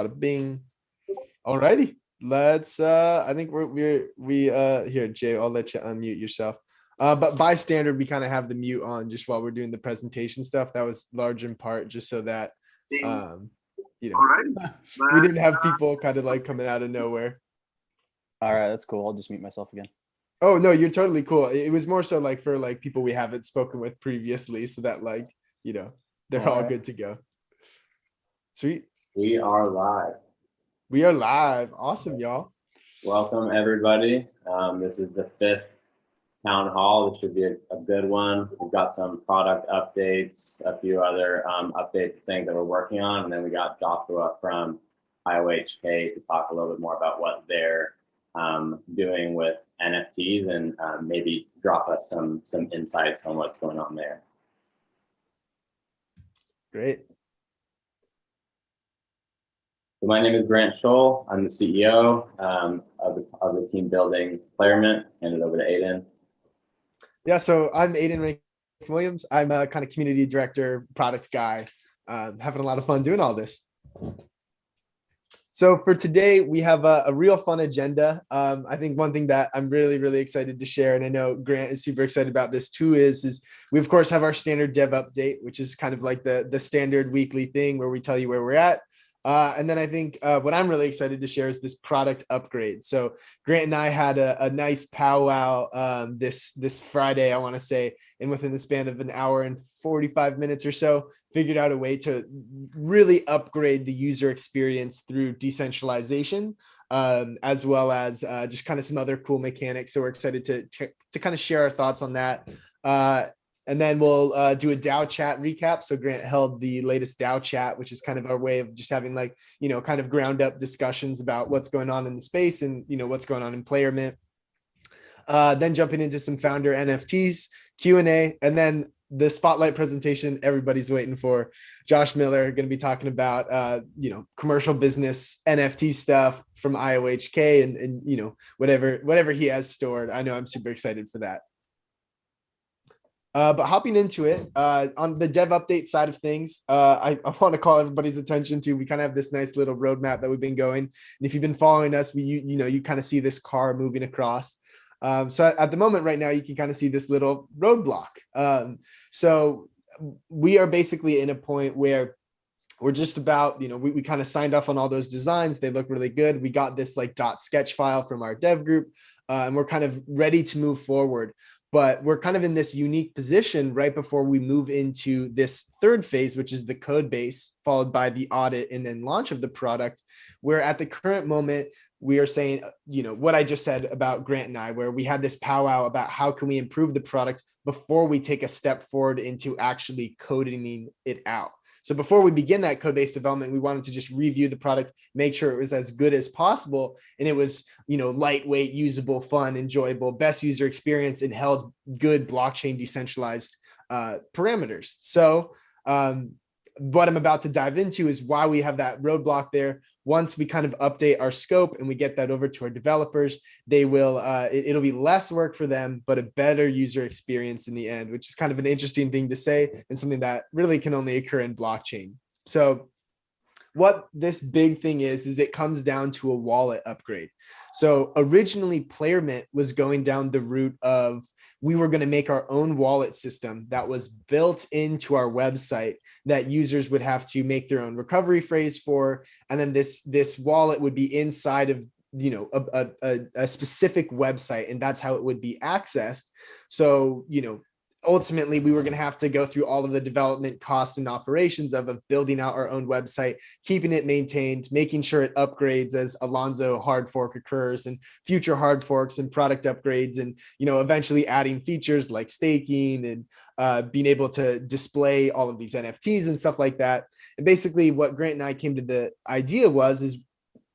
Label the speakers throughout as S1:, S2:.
S1: Bada bing. Alrighty, let's. I think we here, Jay. I'll let you unmute yourself. But by standard, we kind of have the mute on just while we're doing the presentation stuff. That was large in part just so that you know we didn't have people kind of like coming out of nowhere.
S2: All right, that's cool. I'll just mute myself again.
S1: Oh no, you're totally cool. It was more so like for like people we haven't spoken with previously, so that like they're all good to go. Sweet.
S3: We are live.
S1: We are live. Awesome, y'all.
S3: Welcome, everybody. This is the 5th town hall. This should be a good one. We've got some product updates, a few other updates, things that we're working on, and then we got Joshua from IOHK to talk a little bit more about what they're doing with NFTs and maybe drop us some insights on what's going on there.
S1: Great.
S3: So my name is Grant Scholl. I'm the CEO of the team building Clarement. Hand it over to Aiden.
S1: Yeah, so I'm Aiden Williams. I'm a kind of community director, product guy, having a lot of fun doing all this. So for today, we have a real fun agenda. I think one thing that I'm really excited to share, and I know Grant is super excited about this too, is we of course have our standard dev update, which is kind of like the standard weekly thing where we tell you where we're at. And then I think what I'm really excited to share is this product upgrade. So Grant and I had a nice powwow this Friday, I want to say, and within the span of an hour and 45 minutes or so, figured out a way to really upgrade the user experience through decentralization, as well as just kind of some other cool mechanics. So we're excited to kind of share our thoughts on that. And then we'll do a DAO Chat Recap. So Grant held the latest DAO Chat, which is kind of our way of just having like, kind of ground up discussions about what's going on in the space and, what's going on in Playermint. Then jumping into some founder NFTs, Q&A, and then the spotlight presentation everybody's waiting for. Josh Miller going to be talking about, commercial business NFT stuff from IOHK and whatever he has stored. I know I'm super excited for that. But hopping into it, on the dev update side of things, I want to call everybody's attention to, we kind of have this nice little roadmap that we've been going. And if you've been following us, you kind of see this car moving across. So at the moment right now, you can kind of see this little roadblock. So we are basically in a point where we're just about, we kind of signed off on all those designs. They look really good. We got this like .sketch file from our dev group, and we're kind of ready to move forward. But we're kind of in this unique position right before we move into this third phase, which is the code base, followed by the audit and then launch of the product, where at the current moment, we are saying, what I just said about Grant and I, where we had this powwow about how can we improve the product before we take a step forward into actually coding it out. So before we begin that code-based development, we wanted to just review the product, make sure it was as good as possible. And it was, lightweight, usable, fun, enjoyable, best user experience, and held good blockchain decentralized parameters. So what I'm about to dive into is why we have that roadblock there. Once we kind of update our scope and we get that over to our developers, they will, it'll be less work for them, but a better user experience in the end, which is kind of an interesting thing to say and something that really can only occur in blockchain. So what this big thing is it comes down to a wallet upgrade. So originally Playermint was going down the route of, we were going to make our own wallet system that was built into our website that users would have to make their own recovery phrase for. And then this wallet would be inside of, a specific website, and that's how it would be accessed. So, ultimately, we were going to have to go through all of the development costs and operations of building out our own website, keeping it maintained, making sure it upgrades as Alonzo hard fork occurs and future hard forks and product upgrades, and eventually adding features like staking and being able to display all of these NFTs and stuff like that. And basically, what Grant and I came to the idea is,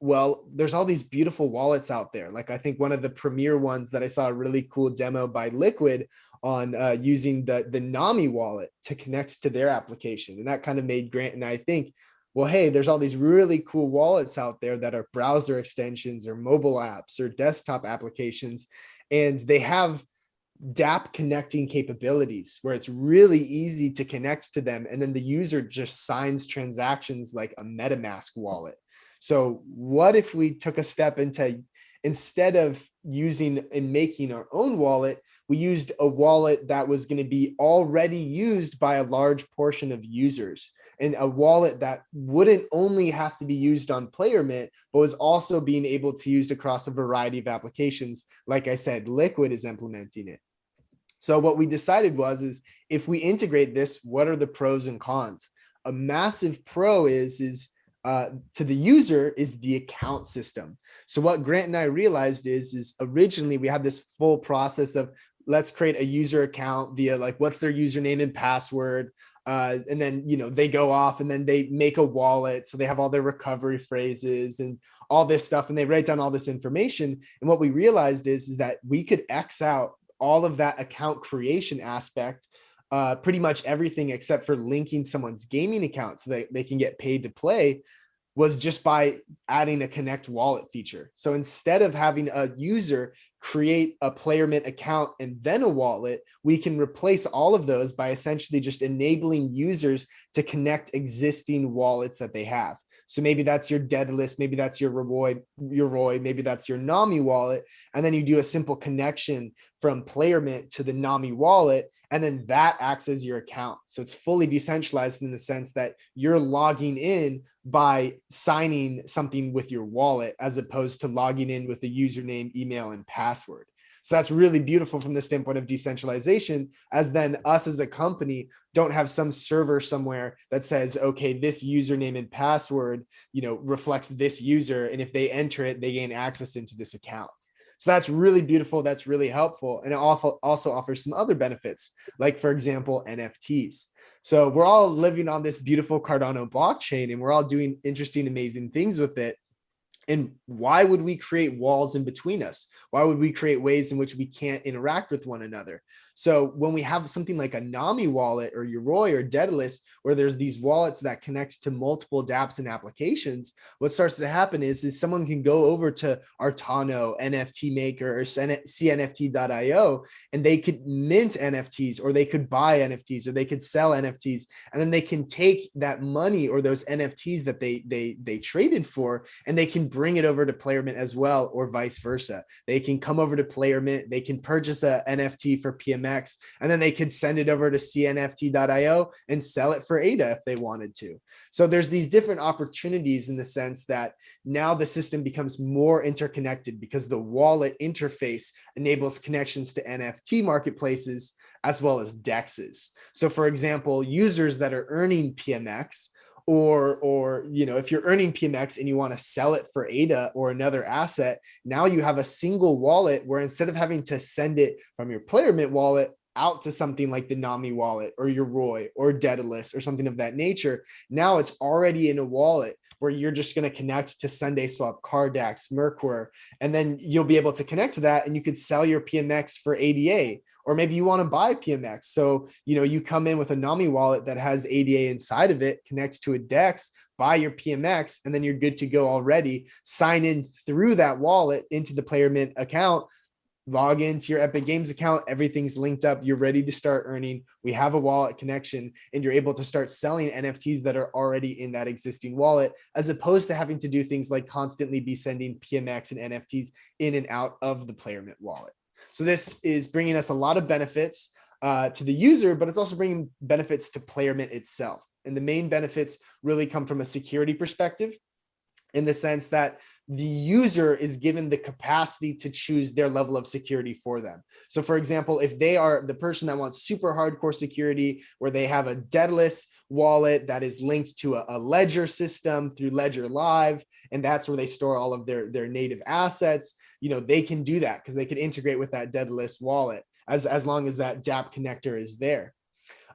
S1: well, there's all these beautiful wallets out there. Like I think one of the premier ones that I saw a really cool demo by Liquid on using the Nami wallet to connect to their application. And that kind of made Grant and I think, well, hey, there's all these really cool wallets out there that are browser extensions or mobile apps or desktop applications. And they have dApp connecting capabilities where it's really easy to connect to them. And then the user just signs transactions like a MetaMask wallet. So what if we took a step into, instead of using and making our own wallet, we used a wallet that was going to be already used by a large portion of users, and a wallet that wouldn't only have to be used on PlayerMint, but was also being able to use across a variety of applications. Like I said, Liquid is implementing it. So what we decided is if we integrate this, what are the pros and cons? A massive pro is to the user is the account system. So what Grant and I realized is originally we had this full process of, let's create a user account via like, what's their username and password. And then, you know, they go off and then they make a wallet. So they have all their recovery phrases and all this stuff, and they write down all this information. And what we realized is that we could X out all of that account creation aspect, pretty much everything except for linking someone's gaming account so that they can get paid to play, was just by adding a connect wallet feature. So instead of having a user create a PlayerMint account and then a wallet, we can replace all of those by essentially just enabling users to connect existing wallets that they have. So maybe that's your Daedalus, maybe that's your Roy, maybe that's your Nami wallet. And then you do a simple connection from PlayerMint to the Nami wallet, and then that acts as your account. So it's fully decentralized in the sense that you're logging in by signing something with your wallet, as opposed to logging in with a username, email, and password. So that's really beautiful from the standpoint of decentralization, as then us as a company don't have some server somewhere that says, okay, this username and password, you know, reflects this user, and if they enter it, they gain access into this account. So that's really beautiful. That's really helpful. And it also offers some other benefits, like, for example, NFTs. So we're all living on this beautiful Cardano blockchain, and we're all doing interesting, amazing things with it. And why would we create walls in between us? Why would we create ways in which we can't interact with one another? So when we have something like a Nami wallet or Yoroi or Daedalus, where there's these wallets that connect to multiple dApps and applications, what starts to happen is someone can go over to Artano, NFT Maker, or CNFT.io, and they could mint NFTs, or they could buy NFTs, or they could sell NFTs, and then they can take that money or those NFTs that they traded for, and they can bring it over to PlayerMint as well, or vice versa. They can come over to PlayerMint, they can purchase a NFT for PMX, and then they could send it over to CNFT.io and sell it for ADA if they wanted to. So there's these different opportunities in the sense that now the system becomes more interconnected, because the wallet interface enables connections to NFT marketplaces as well as DEXs. So for example, users that are earning PMX, or you know, if you're earning PMX and you want to sell it for ADA or another asset, now you have a single wallet where instead of having to send it from your PlayerMint wallet out to something like the Nami wallet or your Roy or Daedalus or something of that nature, now it's already in a wallet where you're just going to connect to SundaySwap, Cardax, Merkur, and then you'll be able to connect to that, and you could sell your PMX for ADA, or maybe you want to buy PMX. So, you know, you come in with a Nami wallet that has ADA inside of it, connects to a DEX, buy your PMX, and then you're good to go already. Sign in through that wallet into the PlayerMint account, log into your Epic Games account, everything's linked up, you're ready to start earning. We have a wallet connection, and you're able to start selling NFTs that are already in that existing wallet, as opposed to having to do things like constantly be sending PMX and NFTs in and out of the PlayerMint wallet. So this is bringing us a lot of benefits to the user, but it's also bringing benefits to PlayerMint itself. And the main benefits really come from a security perspective, in the sense that the user is given the capacity to choose their level of security for them. So for example, if they are the person that wants super hardcore security, where they have a Daedalus wallet that is linked to a ledger system through Ledger Live, and that's where they store all of their native assets, you know, they can do that because they can integrate with that Daedalus wallet as long as that dApp connector is there.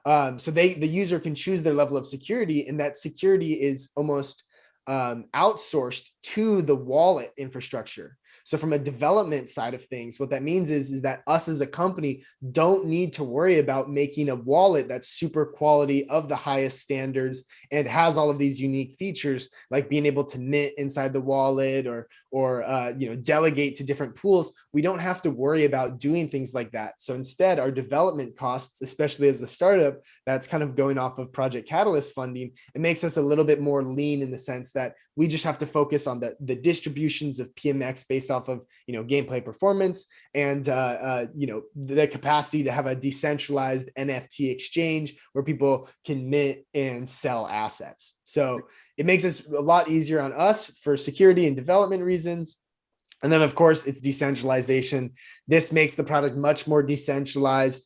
S1: So the user can choose their level of security, and that security is almost outsourced to the wallet infrastructure. So from a development side of things, what that means is that us as a company don't need to worry about making a wallet that's super quality of the highest standards and has all of these unique features, like being able to mint inside the wallet or delegate to different pools. We don't have to worry about doing things like that. So instead, our development costs, especially as a startup that's kind of going off of Project Catalyst funding, it makes us a little bit more lean in the sense that we just have to focus on the distributions of PMX based off of gameplay performance and the capacity to have a decentralized NFT exchange where people can mint and sell assets. So it makes it a lot easier on us for security and development reasons. And then, of course, it's decentralization. This makes the product much more decentralized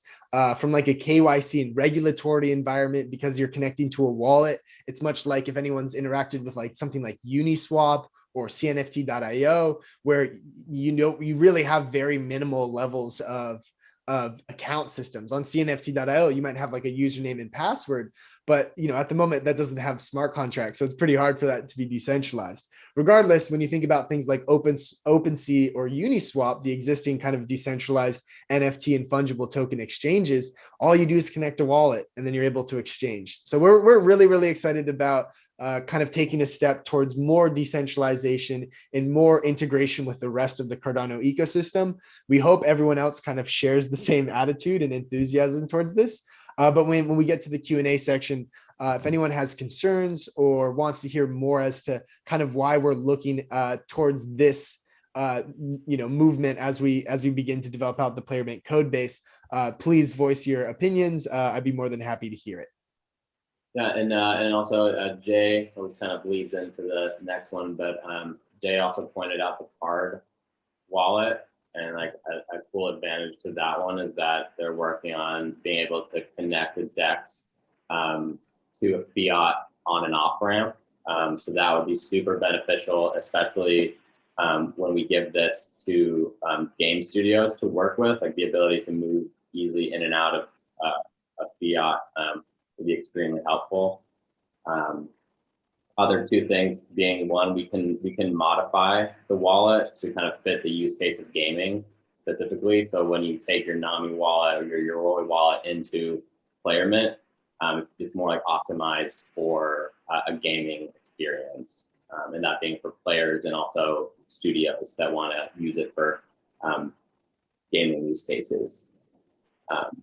S1: from like a KYC and regulatory environment because you're connecting to a wallet. It's much like if anyone's interacted with like something like Uniswap or CNFT.io, where you really have very minimal levels of account systems. On CNFT.io, you might have like a username and password, but at the moment that doesn't have smart contracts, so it's pretty hard for that to be decentralized. Regardless, when you think about things like OpenSea or Uniswap, the existing kind of decentralized NFT and fungible token exchanges, all you do is connect a wallet and then you're able to exchange. So we're really, really excited about kind of taking a step towards more decentralization and more integration with the rest of the Cardano ecosystem. We hope everyone else kind of shares the same attitude and enthusiasm towards this. But when we get to the Q&A section, if anyone has concerns or wants to hear more as to kind of why we're looking towards this movement as we begin to develop out the Playerbait code base, please voice your opinions. I'd be more than happy to hear it.
S3: Yeah, and also Jay, which kind of leads into the next one, but Jay also pointed out the card wallet, and like a cool advantage to that one is that they're working on being able to connect the DEX to a fiat on and off ramp. So that would be super beneficial, especially when we give this to game studios to work with, like the ability to move easily in and out of a fiat would be extremely helpful. Other two things being, one, we can modify the wallet to kind of fit the use case of gaming specifically. So when you take your Nami wallet or your Yoroi wallet into Playermint, it's more like optimized for a gaming experience, and that being for players and also studios that want to use it for gaming use cases.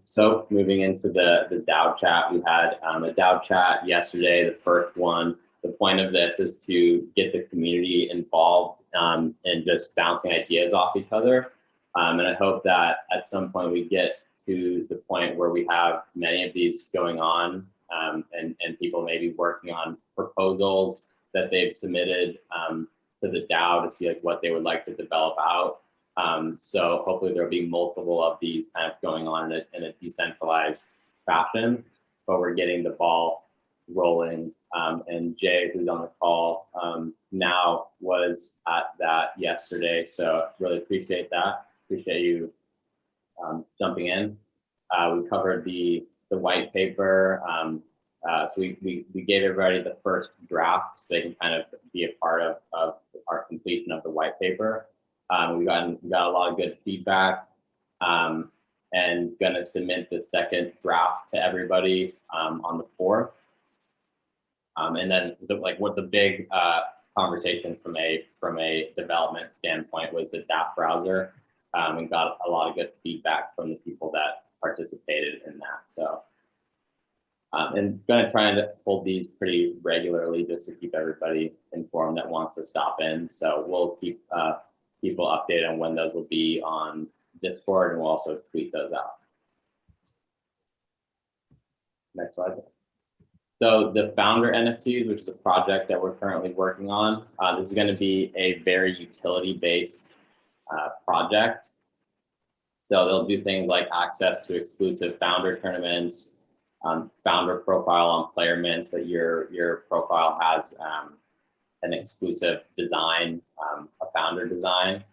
S3: So moving into the DAO chat, we had a DAO chat yesterday, the first one. The point of this is to get the community involved and just bouncing ideas off each other. And I hope that at some point we get to the point where we have many of these going on and people maybe working on proposals that they've submitted to the DAO to see like what they would like to develop out. So hopefully there'll be multiple of these kind of going on in a decentralized fashion, but we're getting the ball rolling. And Jay, who's on the call now, was at that yesterday. So really appreciate that. Appreciate you jumping in. We covered the white paper. So we gave everybody the first draft so they can kind of be a part of our completion of the white paper. We got a lot of good feedback, and gonna submit the second draft to everybody on the 4th. And then what the big conversation from a development standpoint was the DApp browser, and got a lot of good feedback from the people that participated in that. So, and gonna try and hold these pretty regularly just to keep everybody informed that wants to stop in. So we'll keep people updated on when those will be on Discord, and we'll also tweet those out. Next slide. So the founder NFTs, which is a project that we're currently working on, this is going to be a very utility-based project. So they'll do things like access to exclusive founder tournaments, founder profile on Playermint, so that your profile has an exclusive design, a founder design,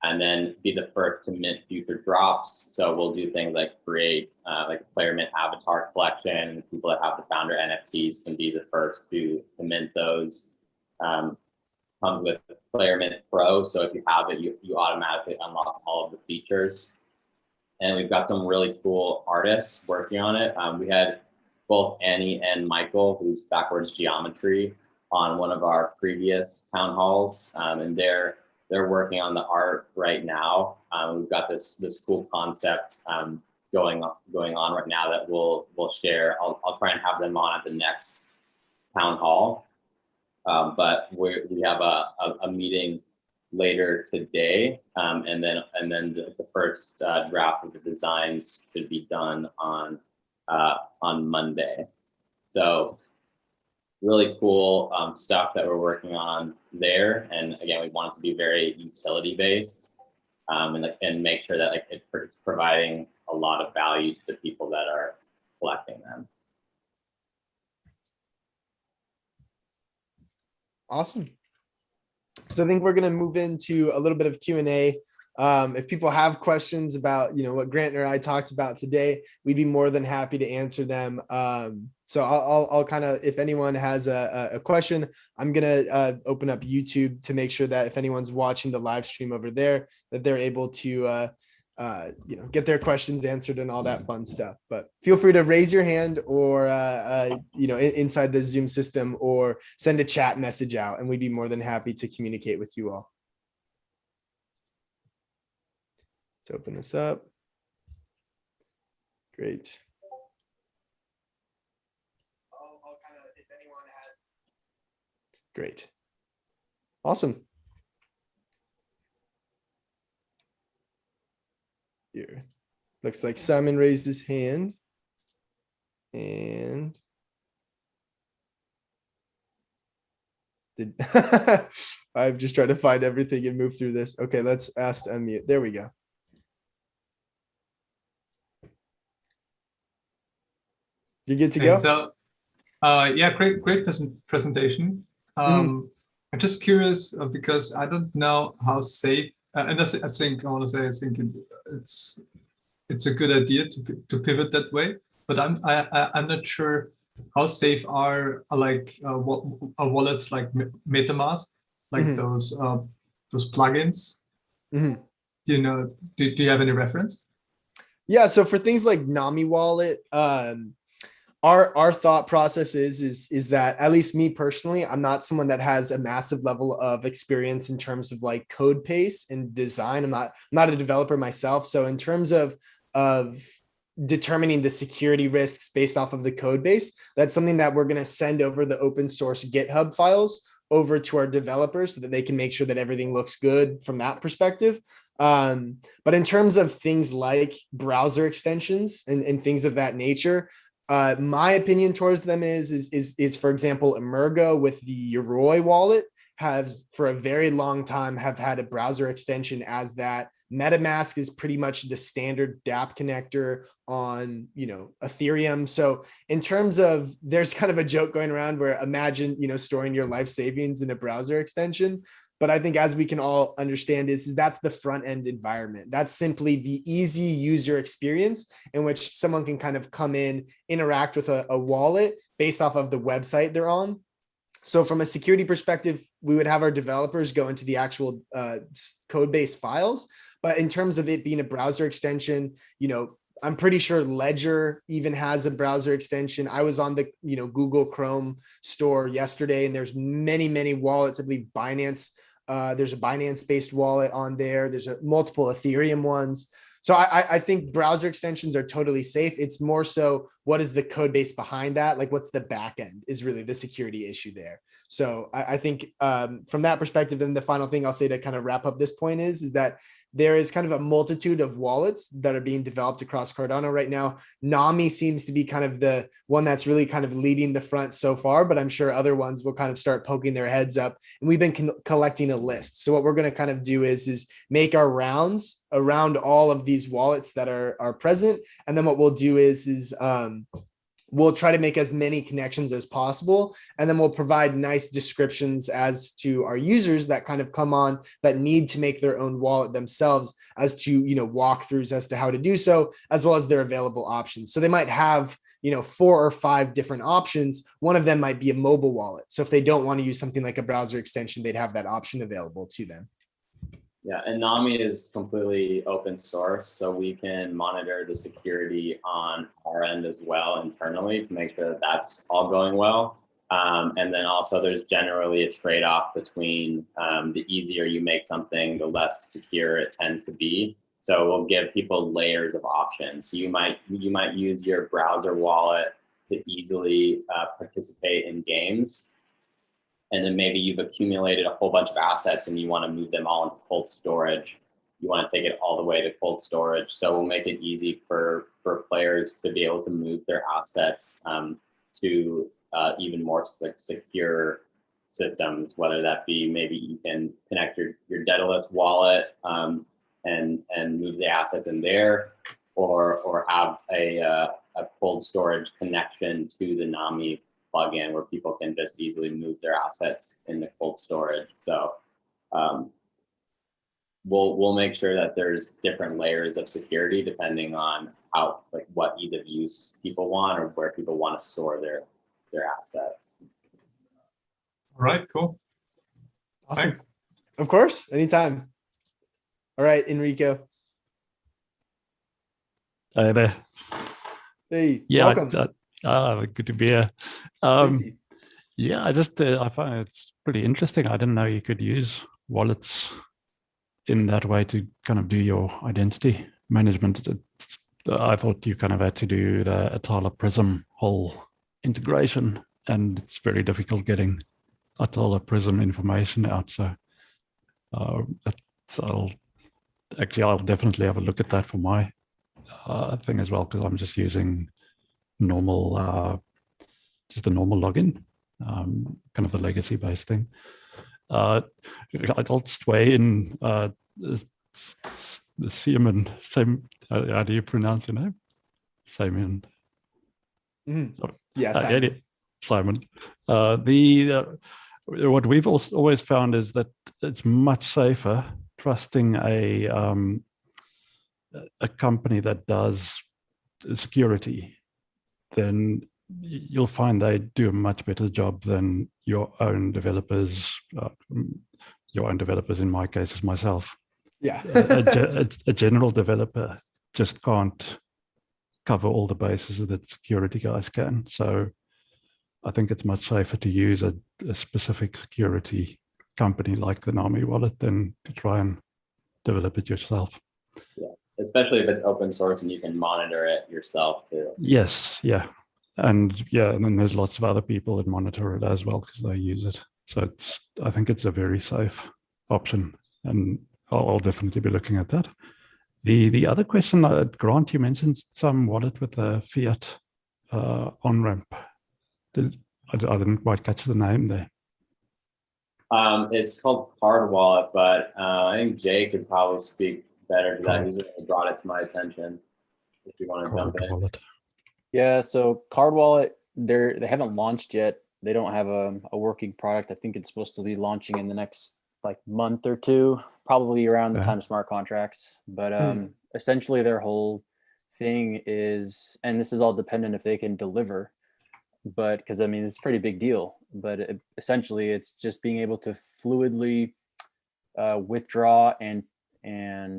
S3: and then be the first to mint future drops. So we'll do things like create like a Playermint avatar collection. People that have the founder NFTs can be the first to mint those. Comes with Mint Pro. So if you have it, you automatically unlock all of the features. And we've got some really cool artists working on it. We had both Annie and Michael, who's Backwards Geometry, on one of our previous town halls, and they're working on the art right now. We've got this cool concept going on right now that we'll share. I'll try and have them on at the next town hall, but we have a meeting later today, and then the first draft of the designs should be done on Monday. So really cool stuff that we're working on there. And again, we want it to be very utility based, and make sure that like it's providing a lot of value to the people that are collecting them.
S1: Awesome. So I think we're going to move into a little bit of Q&A. If people have questions about, what Grant or I talked about today, we'd be more than happy to answer them. So I'll kind of, if anyone has a question, I'm going to open up YouTube to make sure that if anyone's watching the live stream over there, that they're able to, get their questions answered and all that fun stuff. But feel free to raise your hand or, inside the Zoom system, or send a chat message out, and we'd be more than happy to communicate with you all. Let's open this up. Great. If anyone has. Great. Awesome. Here. Looks like Simon raised his hand. And I've just tried to find everything and move through this. Okay, let's ask to unmute. There we go. You good to go?
S4: So, yeah, great presentation. I'm just curious because I don't know how safe, and I think it's a good idea to pivot that way. But I'm not sure how safe are wallets like MetaMask, like those plugins. Do you have any reference?
S1: Yeah, so for things like Nami Wallet, our thought process is that, at least me personally, I'm not someone that has a massive level of experience in terms of like code pace and design. I'm not a developer myself. So in terms of determining the security risks based off of the code base, that's something that we're going to send over the open source GitHub files over to our developers so that they can make sure that everything looks good from that perspective. But in terms of things like browser extensions and things of that nature, my opinion towards them is for example, Emergo with the Yoroi wallet has for a very long time have had a browser extension as that. MetaMask is pretty much the standard dApp connector on, Ethereum. So in terms of, there's kind of a joke going around where imagine, storing your life savings in a browser extension. But I think as we can all understand is that's the front end environment. That's simply the easy user experience in which someone can kind of come in, interact with a wallet based off of the website they're on. So from a security perspective, we would have our developers go into the actual code base files. But in terms of it being a browser extension, I'm pretty sure Ledger even has a browser extension. I was on the Google Chrome store yesterday, and there's many wallets. I believe Binance. There's a Binance-based wallet on there. There's multiple Ethereum ones. So I think browser extensions are totally safe. It's more so what is the code base behind that? Like what's the back end is really the security issue there. So I think from that perspective, then the final thing I'll say to kind of wrap up this point is that there is kind of a multitude of wallets that are being developed across Cardano right now. Nami seems to be kind of the one that's really kind of leading the front so far, but I'm sure other ones will kind of start poking their heads up. And we've been collecting a list. So what we're going to kind of do is make our rounds around all of these wallets that are present. And then what we'll do is we'll try to make as many connections as possible. And then we'll provide nice descriptions as to our users that kind of come on that need to make their own wallet themselves as to, walkthroughs as to how to do so, as well as their available options. So they might have, 4 or 5 different options. One of them might be a mobile wallet. So if they don't want to use something like a browser extension, they'd have that option available to them.
S3: Yeah, and NAMI is completely open source, so we can monitor the security on our end as well internally to make sure that that's all going well. And then also there's generally a trade-off between the easier you make something, the less secure it tends to be. So we'll give people layers of options. So you might use your browser wallet to easily participate in games. And then maybe you've accumulated a whole bunch of assets and you want to move them all into cold storage. You want to take it all the way to cold storage. So we'll make it easy for players to be able to move their assets to even more secure systems, whether that be maybe you can connect your Daedalus wallet and move the assets in there, or have a cold storage connection to the NAMI plugin where people can just easily move their assets in the cold storage. So we'll make sure that there's different layers of security depending on how, like, what ease of use people want or where people want to store their assets.
S4: All right, cool.
S1: Awesome.
S4: Thanks.
S1: Of course, anytime. All right, Enrico.
S5: Hi there.
S1: Hey,
S5: Yeah,
S1: welcome.
S5: good to be here.
S1: Thank you.
S5: Yeah, I find it's pretty interesting. I didn't know you could use wallets in that way to kind of do your identity management. I thought you kind of had to do the Atala Prism whole integration, and it's very difficult getting Atala Prism information out. So I'll definitely have a look at that for my thing as well, because I'm just using normal, just a normal login, kind of the legacy based thing. I'll just weigh in the Simon. How do you pronounce your name? Simon.
S1: Mm-hmm. Yeah, Simon.
S5: Simon. What we've always found is that it's much safer trusting a company that does security. Then you'll find they do a much better job than your own developers. In my case is myself.
S1: Yeah.
S5: a general developer just can't cover all the bases that security guys can. So I think it's much safer to use a specific security company like the NAMI wallet than to try and develop it yourself.
S3: Yes, especially if it's open source and you can monitor it yourself too.
S5: Yes, yeah. And then there's lots of other people that monitor it as well because they use it. So I think it's a very safe option, and I'll definitely be looking at that. The other question, Grant, you mentioned some wallet with a fiat on-ramp. I didn't quite catch the name there.
S3: It's called Card Wallet, but I think Jay could probably speak better to that. He's brought it to my attention. If you want to jump in.
S5: Wallet.
S2: Yeah, so Card Wallet, they haven't launched yet. They don't have a working product. I think it's supposed to be launching in the next month or two, probably around the time of smart contracts. But essentially their whole thing is, and this is all dependent if they can deliver, but because I mean it's a pretty big deal. But essentially it's just being able to fluidly withdraw and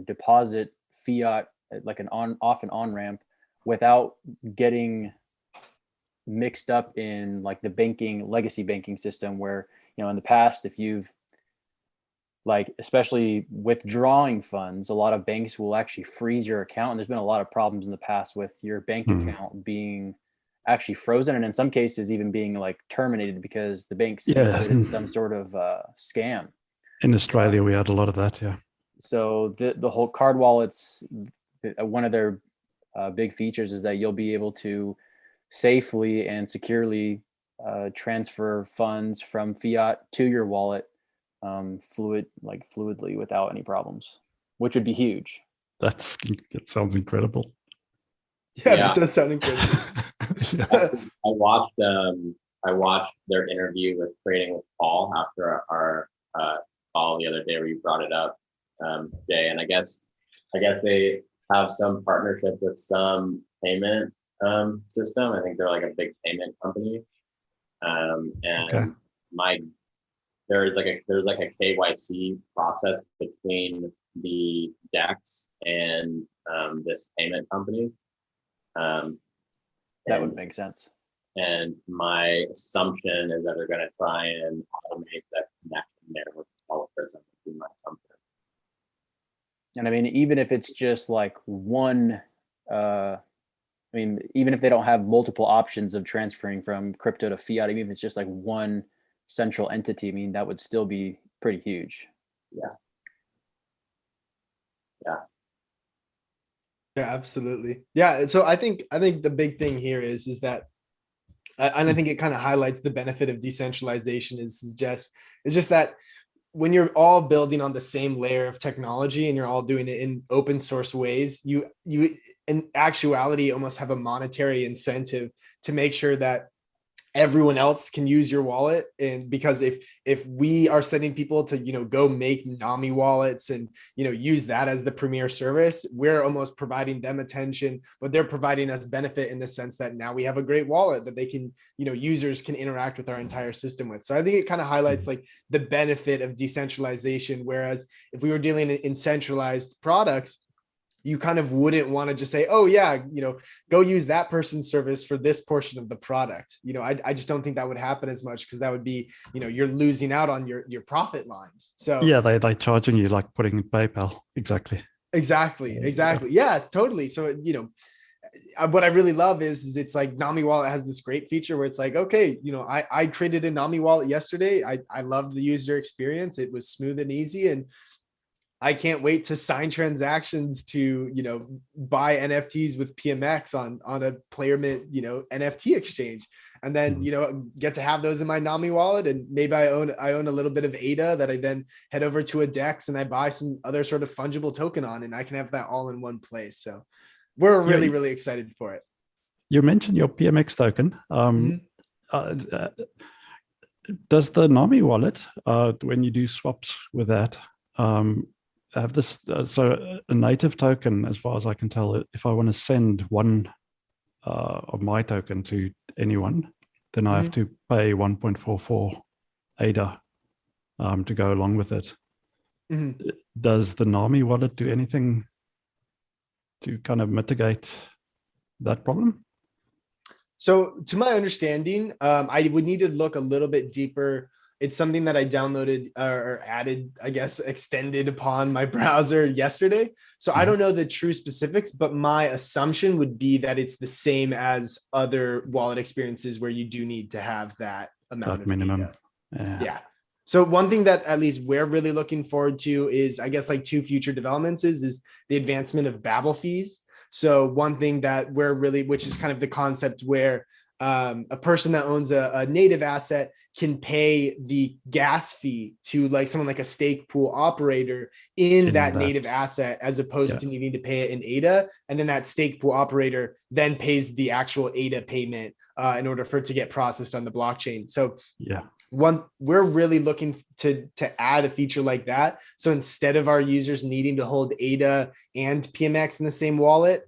S2: deposit fiat like an off and on ramp without getting mixed up in like the legacy banking system where, in the past, if you've especially withdrawing funds, a lot of banks will actually freeze your account. And there's been a lot of problems in the past with your bank account being actually frozen. And in some cases, even being terminated because the bank simulated some sort of scam.
S5: In Australia, we had a lot of that. Yeah.
S2: So the whole Card Wallets, one of their big features is that you'll be able to safely and securely transfer funds from fiat to your wallet fluidly without any problems, which would be huge.
S5: That sounds incredible.
S1: Yeah, that does sound incredible.
S3: I watched their interview with Trading with Paul after our call the other day where you brought it up, Jay, and I guess they have some partnership with some payment system. I think they're like a big payment company. And there's like a KYC process between the DEX and this payment company.
S2: That would make sense.
S3: And my assumption is that they're going to try and automate that connection there with developers. That would be my assumption.
S2: And I mean, even if it's just like one, I mean, even if they don't have multiple options of transferring from crypto to fiat, even if it's just like one central entity, I mean, that would still be pretty huge.
S3: Yeah.
S1: Yeah, absolutely. Yeah. So I think the big thing here is that, and I think it kind of highlights the benefit of decentralization is just that when you're all building on the same layer of technology and you're all doing it in open source ways, you in actuality almost have a monetary incentive to make sure that everyone else can use your wallet. And because if we are sending people to, go make NAMI wallets and, use that as the premier service, we're almost providing them attention, but they're providing us benefit in the sense that now we have a great wallet that they can, users can interact with our entire system with. So I think it kind of highlights like the benefit of decentralization. Whereas if we were dealing in centralized products, you kind of wouldn't want to just say, oh yeah, go use that person's service for this portion of the product. I just don't think that would happen as much, because that would be, you're losing out on your profit lines. So
S5: yeah, they charging you like putting in PayPal. Exactly.
S1: Yeah, totally. So, what I really love is it's like NAMI wallet has this great feature where it's like, okay, I traded a NAMI wallet yesterday. I loved the user experience. It was smooth and easy. And I can't wait to sign transactions to, buy NFTs with PMX on a player mint, NFT exchange, and then, get to have those in my NAMI wallet. And maybe I own a little bit of ADA that I then head over to a DEX and I buy some other sort of fungible token on, and I can have that all in one place. So we're really, really excited for it.
S5: You mentioned your PMX token. Does the NAMI wallet, when you do swaps with that, have this, so a native token, as far as I can tell, if I want to send one of my token to anyone, then I have to pay 1.44 ADA to go along with it. Does the NAMI wallet do anything to kind of mitigate that problem?
S1: So to my understanding, I would need to look a little bit deeper. It's something that I downloaded or added, I guess, extended upon my browser yesterday. So I don't know the true specifics, but my assumption would be that it's the same as other wallet experiences where you do need to have that amount of minimum. Yeah. So one thing that at least we're really looking forward to is, I guess, like two future developments is the advancement of Babel fees. So one thing that we're really, which is kind of the concept where a person that owns a native asset can pay the gas fee to like someone like a stake pool operator in that native asset, as opposed to needing to pay it in ADA. And then that stake pool operator then pays the actual ADA payment in order for it to get processed on the blockchain. So we're really looking to add a feature like that. So instead of our users needing to hold ADA and PMX in the same wallet,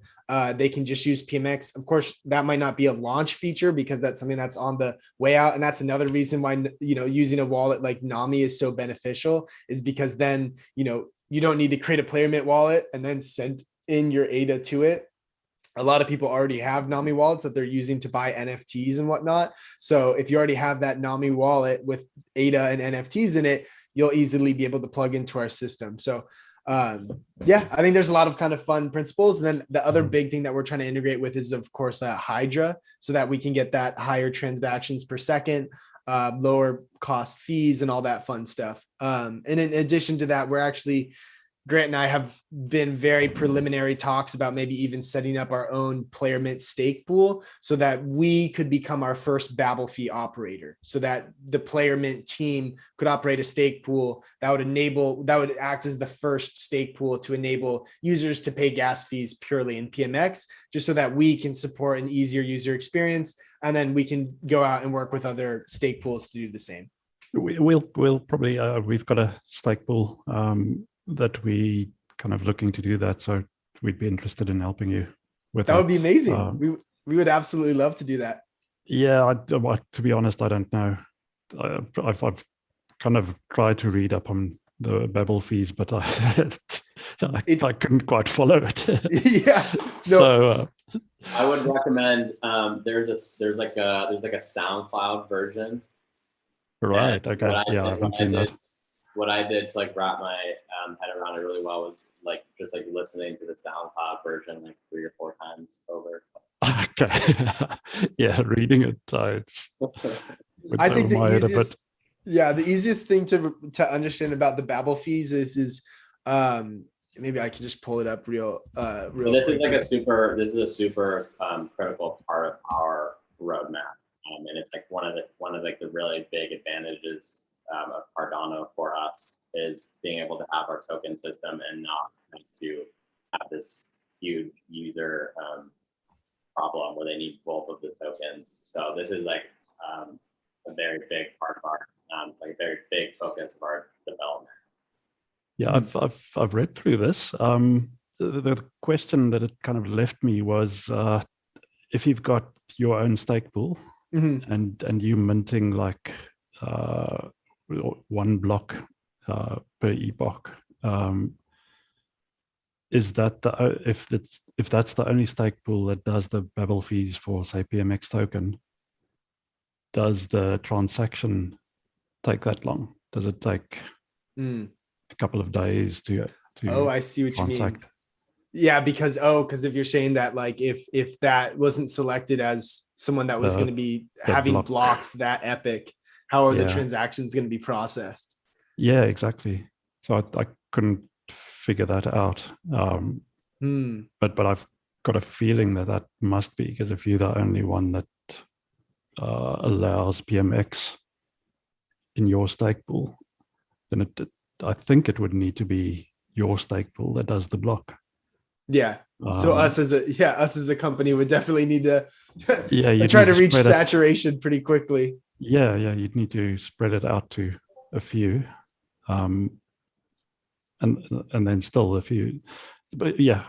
S1: they can just use PMX. Of course, that might not be a launch feature because that's something that's on the way out. And that's another reason why, using a wallet like NAMI is so beneficial, is because then, you don't need to create a player mint wallet and then send in your ADA to it. A lot of people already have NAMI wallets that they're using to buy NFTs and whatnot. So if you already have that NAMI wallet with ADA and NFTs in it, you'll easily be able to plug into our system. So I think there's a lot of kind of fun principles. And then the other big thing that we're trying to integrate with is, of course, Hydra, so that we can get that higher transactions per second, lower cost fees and all that fun stuff. And in addition to that, we're actually, Grant and I have been very preliminary talks about maybe even setting up our own player mint stake pool so that we could become our first Babel fee operator, so that the player mint team could operate a stake pool that would act as the first stake pool to enable users to pay gas fees purely in PMX, just so that we can support an easier user experience. And then we can go out and work with other stake pools to do the same.
S5: We'll probably, we've got a stake pool that we kind of looking to do that. So we'd be interested in helping you with that.
S1: That would be amazing. We would absolutely love to do that.
S5: Yeah, to be honest, I don't know. I've kind of tried to read up on the Babel fees, but I couldn't quite follow it.
S1: Yeah. No.
S5: So
S3: I would recommend there's like a SoundCloud version.
S5: right, okay, yeah, I haven't seen that.
S3: What I did to like wrap my head around it really well was like just like listening to the SoundCloud version like 3 or 4 times over.
S5: Okay, yeah, reading it,
S1: I think the easiest, the easiest thing to understand about the Babel fees is maybe I can just pull it up real
S3: This
S1: quick.
S3: is a super critical part of our roadmap, and it's like one of like the really big advantages of Cardano for us is being able to have our token system and not have to have this huge user problem where they need both of the tokens. So this is like a very big part of our like a very big focus of our development.
S5: Yeah, I've read through this. The question that it kind of left me was if you've got your own stake pool and you minting like 1 block per epoch, is that if that's the only stake pool that does the Babel fees for, say, PMX token, does the transaction take that long? Does it take a couple of days to
S1: I see what
S5: transact?
S1: you mean. Yeah, because if you're saying that like if that wasn't selected as someone that was going to be having blocks that epic, how are the transactions going to be processed?
S5: Yeah, exactly. So I couldn't figure that out. But I've got a feeling that must be, because if you're the only one that allows PMX in your stake pool, then I think it would need to be your stake pool that does the block.
S1: Yeah. So us as a company would definitely need to
S5: you
S1: try to reach saturation pretty quickly.
S5: Yeah, you'd need to spread it out to a few. And then still a few. But yeah,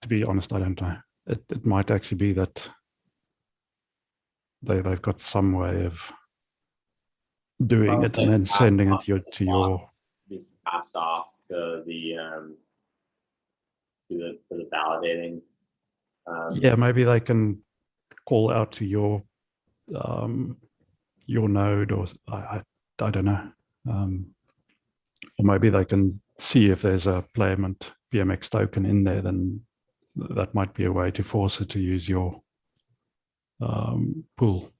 S5: to be honest, I don't know. It might actually be that they've got some way of doing it and then sending it to your
S3: be passed off to the validating.
S5: Yeah, maybe they can call out to your node, or I don't know. Or maybe they can see if there's a Playment PMX token in there, then that might be a way to force it to use your pool.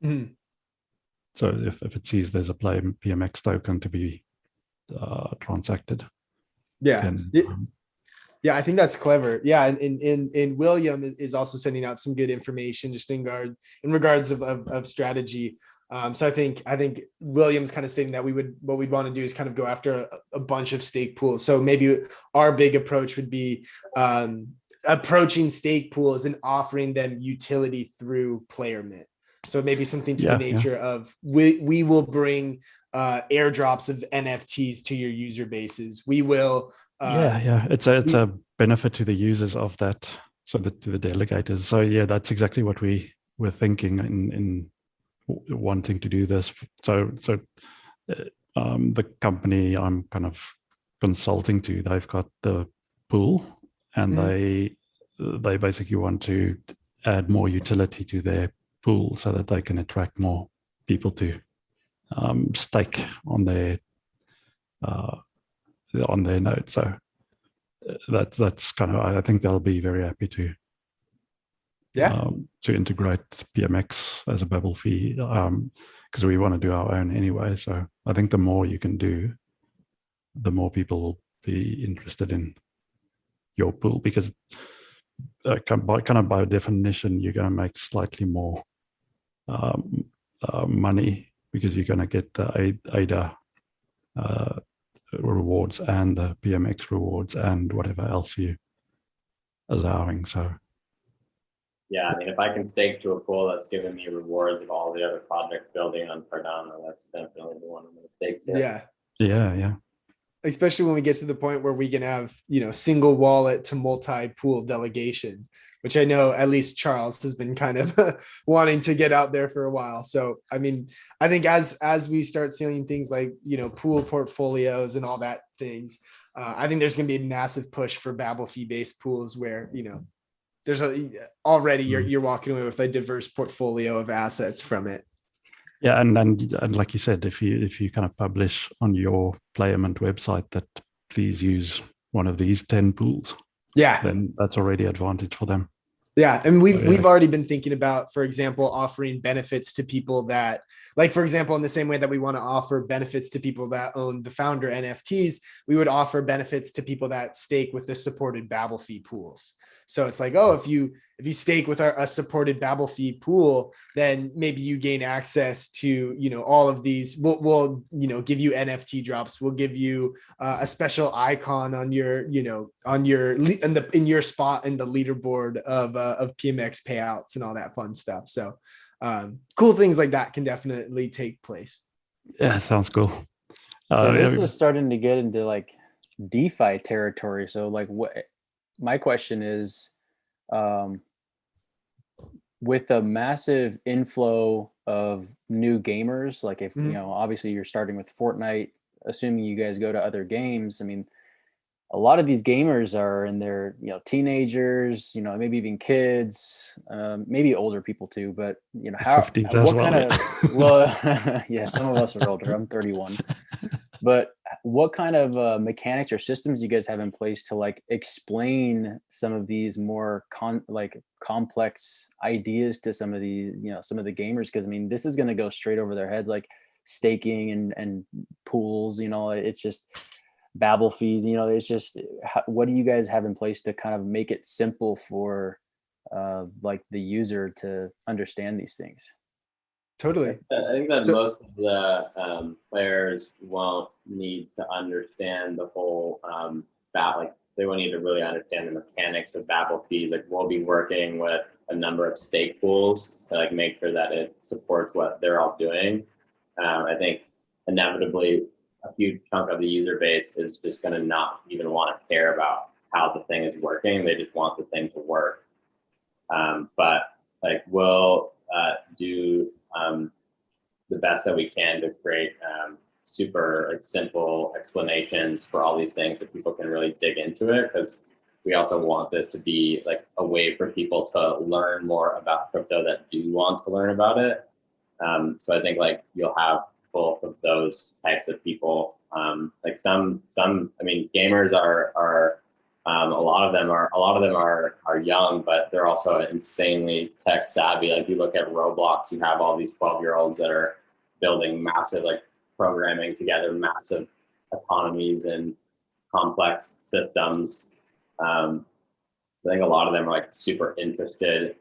S5: So if it sees there's a PMX token to be transacted. Then,
S1: I think that's clever. Yeah, and William is also sending out some good information just in regards of strategy. So I think William's kind of stating that what we'd want to do is kind of go after a bunch of stake pools. So maybe our big approach would be approaching stake pools and offering them utility through player mint. So maybe something to the nature of we will bring airdrops of NFTs to your user bases. We will.
S5: It's a benefit to the users of that, so to the delegators. So yeah, that's exactly what we were thinking in wanting to do this. So the company I'm kind of consulting to, they've got the pool, and they basically want to add more utility to their pool so that they can attract more people to stake on their node. So that's kind of, I think they'll be very happy to integrate PMX as a Babel fee, because we want to do our own anyway. So I think the more you can do, the more people will be interested in your pool, because by definition, you're going to make slightly more money, because you're going to get the ADA rewards and the PMX rewards and whatever else you allowing. So
S3: yeah, I mean, if I can stake to a pool that's giving me rewards of all the other projects building on Cardano, that's definitely the one I'm going to stake to.
S1: Yeah. especially when we get to the point where we can have, single wallet to multi-pool delegation, which I know at least Charles has been kind of wanting to get out there for a while. So, I mean, I think as we start seeing things like, pool portfolios and all that things, I think there's going to be a massive push for Babel fee-based pools where, there's already you're walking away with a diverse portfolio of assets from it.
S5: Yeah, and like you said, if you kind of publish on your Playermint website that please use one of these 10 pools, then that's already advantage for them.
S1: Yeah, and we've already been thinking about, for example, offering benefits to people that, like, for example, in the same way that we want to offer benefits to people that own the founder NFTs, we would offer benefits to people that stake with the supported Babel fee pools. So it's like, oh, if you stake with a supported Babel fee pool, then maybe you gain access to, all of these. We'll give you NFT drops. We'll give you a special icon on your, in your spot in the leaderboard of PMX payouts and all that fun stuff. So cool things like that can definitely take place.
S5: Yeah, sounds cool.
S2: So this is starting to get into like DeFi territory. So like my question is, with a massive inflow of new gamers, like if, obviously you're starting with Fortnite, assuming you guys go to other games, I mean, a lot of these gamers are in their, teenagers, maybe even kids, maybe older people too, but yeah, some of us are older. I'm 31. But what kind of mechanics or systems you guys have in place to like explain some of these more complex ideas to some of the some of the gamers? Because I mean, this is going to go straight over their heads, like staking and pools. It's just Babel fees. It's just what do you guys have in place to kind of make it simple for like the user to understand these things?
S1: Totally.
S3: I think that most of the players won't need to understand the whole they won't need to really understand the mechanics of Babel fees. Like we'll be working with a number of stake pools to like make sure that it supports what they're all doing. I think inevitably a huge chunk of the user base is just going to not even want to care about how the thing is working. They just want the thing to work. But like we'll do the best that we can to create super simple explanations for all these things that people can really dig into it, because we also want this to be like a way for people to learn more about crypto that do want to learn about it. So I think like you'll have both of those types of people. Like some I mean, gamers are a lot of them are young, but they're also insanely tech savvy. Like you look at Roblox, you have all these 12-year-olds that are building massive like programming together, massive economies and complex systems. I think a lot of them are like super interested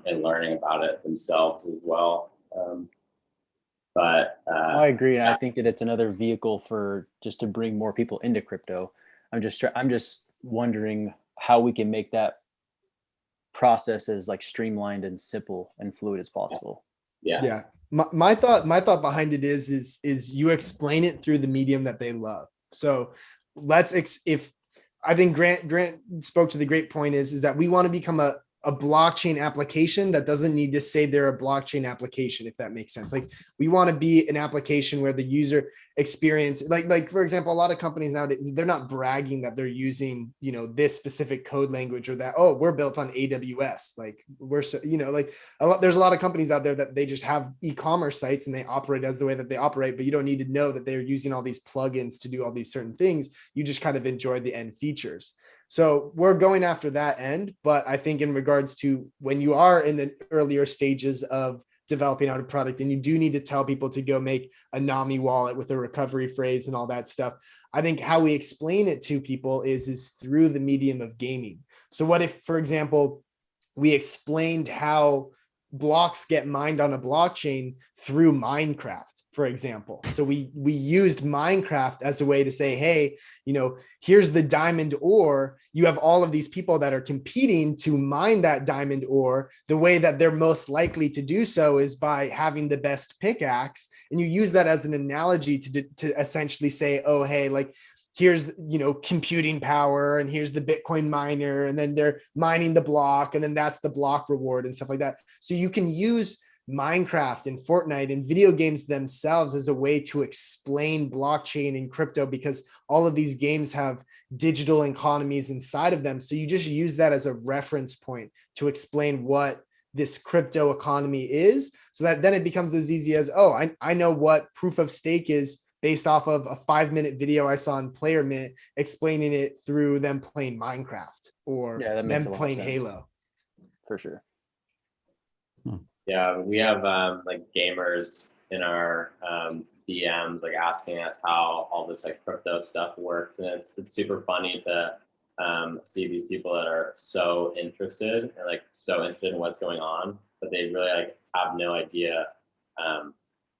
S3: in learning about it themselves as well. I
S2: agree. And I think that it's another vehicle for just to bring more people into crypto. I'm just wondering how we can make that process as like streamlined and simple and fluid as possible.
S1: Yeah. My thought behind it is you explain it through the medium that they love. So if I think Grant spoke to the great point is that we want to become a blockchain application that doesn't need to say they're a blockchain application, if that makes sense. Like we want to be an application where the user experience, like for example, a lot of companies nowadays, they're not bragging that they're using, this specific code language or that, oh, we're built on AWS. Like we're, there's a lot of companies out there that they just have e-commerce sites and they operate as the way that they operate, but you don't need to know that they're using all these plugins to do all these certain things. You just kind of enjoy the end features. So we're going after that end, but I think in regards to when you are in the earlier stages of developing out a product and you do need to tell people to go make a NAMI wallet with a recovery phrase and all that stuff, I think how we explain it to people is through the medium of gaming. So what if, for example, we explained how blocks get mined on a blockchain through Minecraft, for example. So we used Minecraft as a way to say, hey, here's the diamond ore. You have all of these people that are competing to mine that diamond ore. The way that they're most likely to do so is by having the best pickaxe. And you use that as an analogy to essentially say, oh, hey, like, here's, computing power, and here's the Bitcoin miner, and then they're mining the block, and then that's the block reward and stuff like that. So you can use Minecraft and Fortnite and video games themselves as a way to explain blockchain and crypto, because all of these games have digital economies inside of them. So you just use that as a reference point to explain what this crypto economy is, so that then it becomes as easy as, oh, I know what proof of stake is based off of a 5-minute video I saw on Player Mint explaining it through them playing Minecraft or them playing Halo.
S2: For sure.
S3: Yeah, we have like gamers in our DMs like asking us how all this like crypto stuff works, and it's super funny to see these people that are so interested and like so interested in what's going on, but they really like have no idea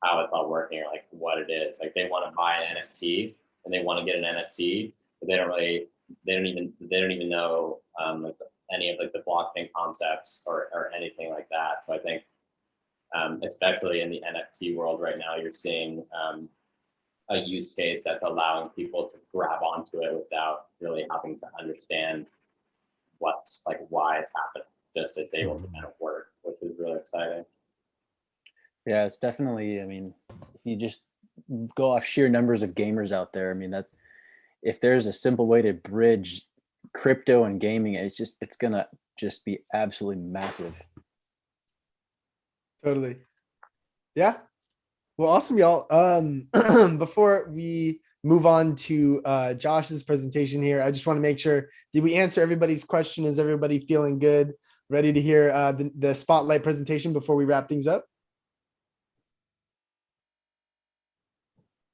S3: how it's all working or like what it is. Like they want to buy an NFT and they want to get an NFT, but they don't even know like any of like the blockchain concepts or anything like that. So I think especially in the NFT world right now, you're seeing a use case that's allowing people to grab onto it without really having to understand what's like why it's happening. Just it's able to kind of work, which is really exciting.
S2: Yeah, it's definitely, I mean, if you just go off sheer numbers of gamers out there, I mean, that if there's a simple way to bridge crypto and gaming, it's gonna just be absolutely massive.
S1: Totally. Yeah. Well, awesome, y'all. Before we move on to Josh's presentation here, I just want to make sure, did we answer everybody's question? Is everybody feeling good? Ready to hear the spotlight presentation before we wrap things up?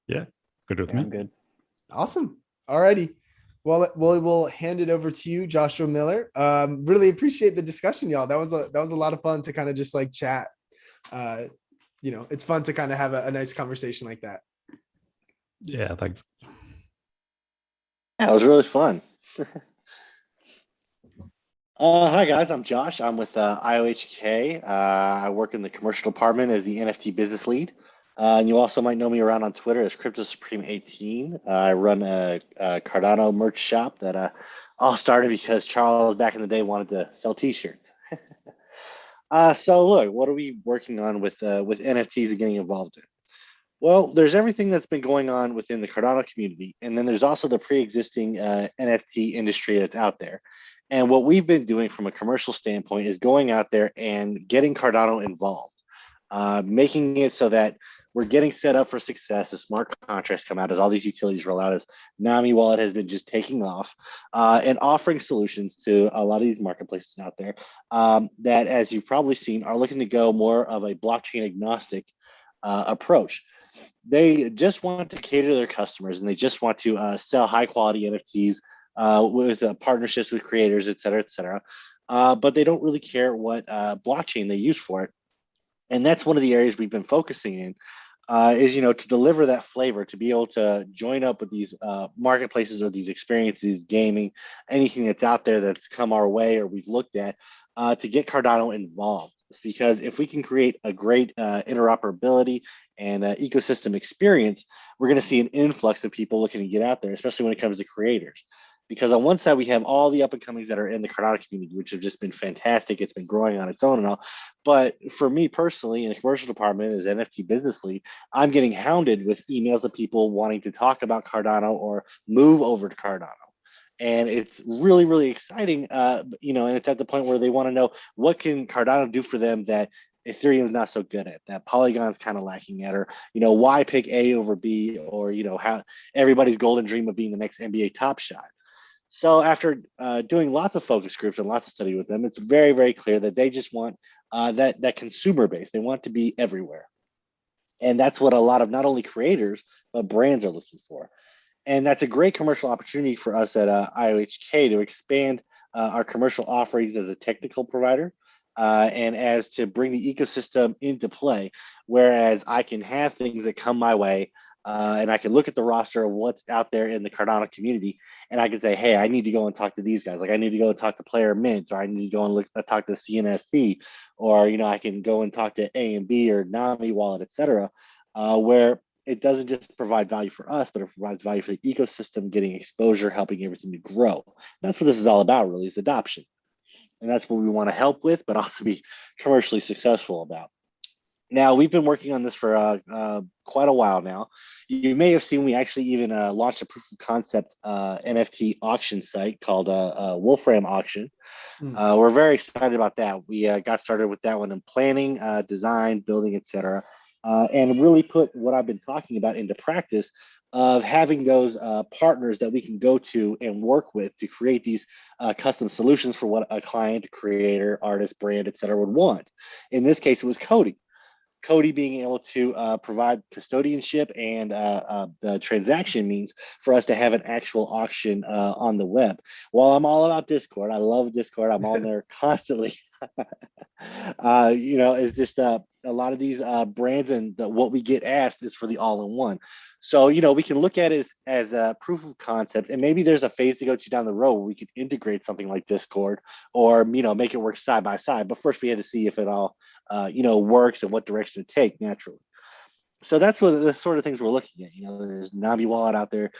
S5: Yeah, good with me.
S2: I'm good.
S1: Awesome. Alrighty. Well, we'll hand it over to you, Joshua Miller. Really appreciate the discussion, y'all. That was a lot of fun to kind of just like chat. It's fun to kind of have a nice conversation like that.
S5: Yeah, thanks.
S6: Yeah, it was really fun. Hi guys, I'm Josh. I'm with IOHK. I work in the commercial department as the NFT business lead. And you also might know me around on Twitter as Crypto Supreme 18. I run a Cardano merch shop that all started because Charles back in the day wanted to sell T-shirts. So look, what are we working on with NFTs and getting involved in? Well, there's everything that's been going on within the Cardano community, and then there's also the pre-existing NFT industry that's out there. And what we've been doing from a commercial standpoint is going out there and getting Cardano involved, making it so that we're getting set up for success as smart contracts come out, as all these utilities roll out, as Nami Wallet has been just taking off, and offering solutions to a lot of these marketplaces out there that, as you've probably seen, are looking to go more of a blockchain agnostic approach. They just want to cater to their customers, and they just want to sell high quality NFTs with partnerships with creators, et cetera, et cetera. But they don't really care what blockchain they use for it. And that's one of the areas we've been focusing in. Is to deliver that flavor, to be able to join up with these marketplaces or these experiences, gaming, anything that's out there that's come our way or we've looked at, to get Cardano involved. It's because if we can create a great interoperability and ecosystem experience, we're going to see an influx of people looking to get out there, especially when it comes to creators. Because on one side, we have all the up and comings that are in the Cardano community, which have just been fantastic. It's been growing on its own and all. But for me personally, in the commercial department as NFT business lead, I'm getting hounded with emails of people wanting to talk about Cardano or move over to Cardano. And it's really, really exciting, and it's at the point where they want to know, what can Cardano do for them that Ethereum's not so good at, that Polygon's kind of lacking at, or, why pick A over B, or, how everybody's golden dream of being the next NBA top shot. So after doing lots of focus groups and lots of study with them, it's very, very clear that they just want that consumer base. They want to be everywhere. And that's what a lot of not only creators, but brands are looking for. And that's a great commercial opportunity for us at IOHK to expand our commercial offerings as a technical provider, and as to bring the ecosystem into play, whereas I can have things that come my way, and I can look at the roster of what's out there in the Cardano community, and I can say, hey, I need to go and talk to these guys. Like I need to go and talk to Player Mint, or I need to go and talk to CNFC, or I can go and talk to A and B or Nami Wallet, et cetera, where it doesn't just provide value for us, but it provides value for the ecosystem, getting exposure, helping everything to grow. That's what this is all about, really, is adoption. And that's what we want to help with, but also be commercially successful about. Now, we've been working on this for quite a while now. You may have seen we actually even launched a proof of concept NFT auction site called Wolfram Auction. We're very excited about that. We got started with that one in planning, design, building, etc., and really put what I've been talking about into practice of having those partners that we can go to and work with to create these custom solutions for what a client, creator, artist, brand, etc. would want. In this case, it was Cody. Cody being able to provide custodianship and the transaction means for us to have an actual auction on the web. While I'm all about Discord, I love Discord. I'm on there constantly. It's just a lot of these brands and what we get asked is for the all-in-one. So, we can look at it as a proof of concept, and maybe there's a phase to go to down the road where we could integrate something like Discord or, make it work side by side. But first we had to see if it all, works and what direction to take naturally. So that's what the sort of things we're looking at. There's Nabi Wallet out there,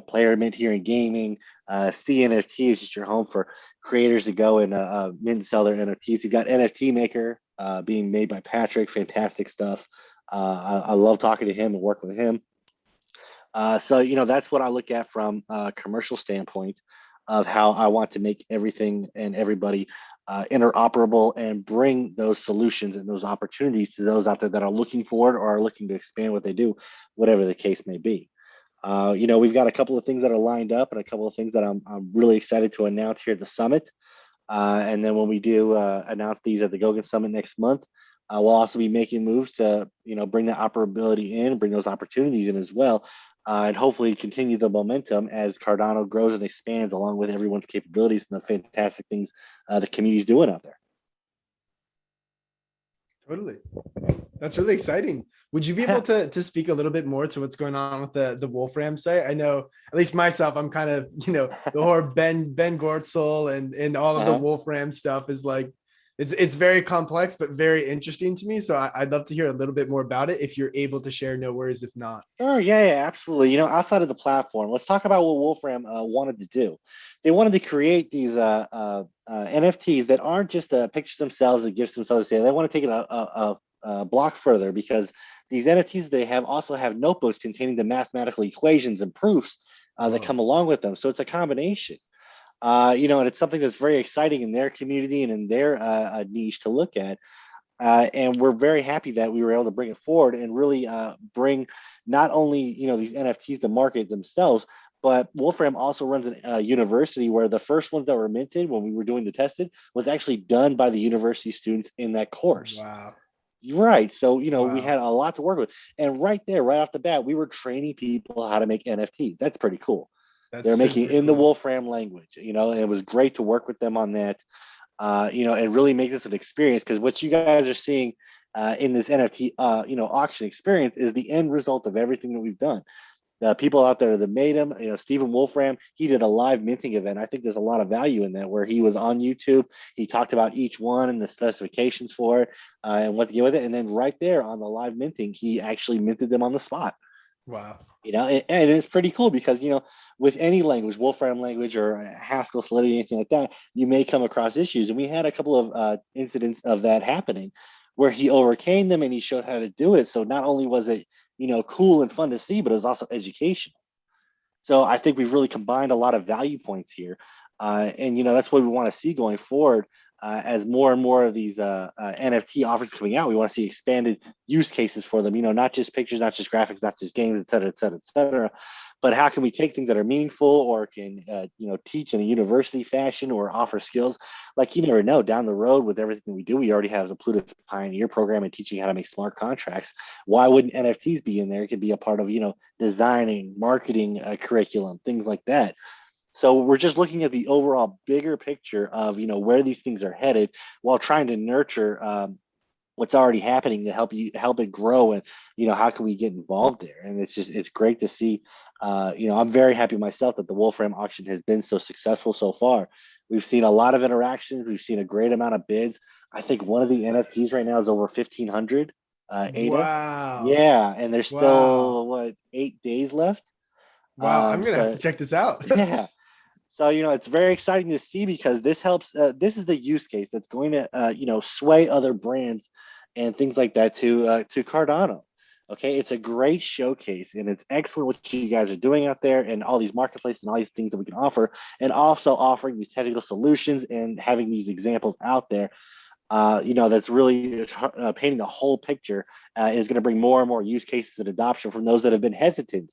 S6: Player Mint here in gaming, CNFT is just your home for creators to go and mint and sell their NFTs. You've got NFT Maker being made by Patrick, fantastic stuff. I love talking to him and working with him. So that's what I look at from a commercial standpoint of how I want to make everything and everybody interoperable and bring those solutions and those opportunities to those out there that are looking for it or are looking to expand what they do, whatever the case may be. We've got a couple of things that are lined up and a couple of things that I'm really excited to announce here at the summit. And then when we do announce these at the Goguen Summit next month, we'll also be making moves to, bring that operability in, bring those opportunities in as well, and hopefully continue the momentum as Cardano grows and expands along with everyone's capabilities and the fantastic things the community's doing out there.
S1: Totally. That's really exciting. Would you be able to speak a little bit more to what's going on with the Wolfram site? I know, at least myself, I'm kind of, the whole Ben Gortzel and all of the Wolfram stuff is like, it's very complex, but very interesting to me. So I'd love to hear a little bit more about it. If you're able to share, no worries if not.
S6: Sure, yeah, absolutely. Outside of the platform, let's talk about what Wolfram wanted to do. They wanted to create these NFTs that aren't just pictures themselves and gifts themselves. They want to take it a block further because these NFTs they also have notebooks containing the mathematical equations and proofs that come along with them. So it's a combination. And it's something that's very exciting in their community and in their niche to look at. And we're very happy that we were able to bring it forward and really bring not only, these NFTs to market themselves, but Wolfram also runs a university where the first ones that were minted when we were doing the tested was actually done by the university students in that course.
S1: Wow.
S6: Right. So, we had a lot to work with. And right there, right off the bat, we were training people how to make NFTs. That's pretty cool. They're making it in the Wolfram language, and it was great to work with them on that, and really make this an experience because what you guys are seeing in this NFT, auction experience is the end result of everything that we've done. The people out there that made them, Stephen Wolfram, he did a live minting event. I think there's a lot of value in that where he was on YouTube. He talked about each one and the specifications for it and what to get with it. And then right there on the live minting, he actually minted them on the spot.
S1: Wow.
S6: And it's pretty cool because, with any language, Wolfram language or Haskell, Solidity, anything like that, you may come across issues. And we had a couple of incidents of that happening where he overcame them and he showed how to do it. So not only was it, cool and fun to see, but it was also educational. So I think we've really combined a lot of value points here. And, that's what we want to see going forward. As more and more of these NFT offers coming out, we want to see expanded use cases for them, not just pictures, not just graphics, not just games, et cetera, et cetera, et cetera. But how can we take things that are meaningful or can, teach in a university fashion or offer skills? Like, you never know, down the road with everything we do, we already have the Pluto Pioneer program and teaching how to make smart contracts. Why wouldn't NFTs be in there? It could be a part of, designing, marketing curriculum, things like that. So we're just looking at the overall bigger picture of, where these things are headed while trying to nurture what's already happening to help it grow. And, how can we get involved there? And it's great to see, I'm very happy myself that the Wolfram auction has been so successful so far. We've seen a lot of interactions. We've seen a great amount of bids. I think one of the NFTs right now is over 1,500 ADA.
S1: Wow.
S6: Yeah, and there's
S1: Wow.
S6: still what 8 days left.
S1: Wow. I'm gonna have
S6: So
S1: to check this out.
S6: yeah, so it's very exciting to see because this helps. This is the use case that's going to sway other brands and things like that to Cardano. Okay, it's a great showcase and it's excellent what you guys are doing out there and all these marketplaces and all these things that we can offer, and also offering these technical solutions and having these examples out there. That's really painting a whole picture, is going to bring more and more use cases and adoption from those that have been hesitant.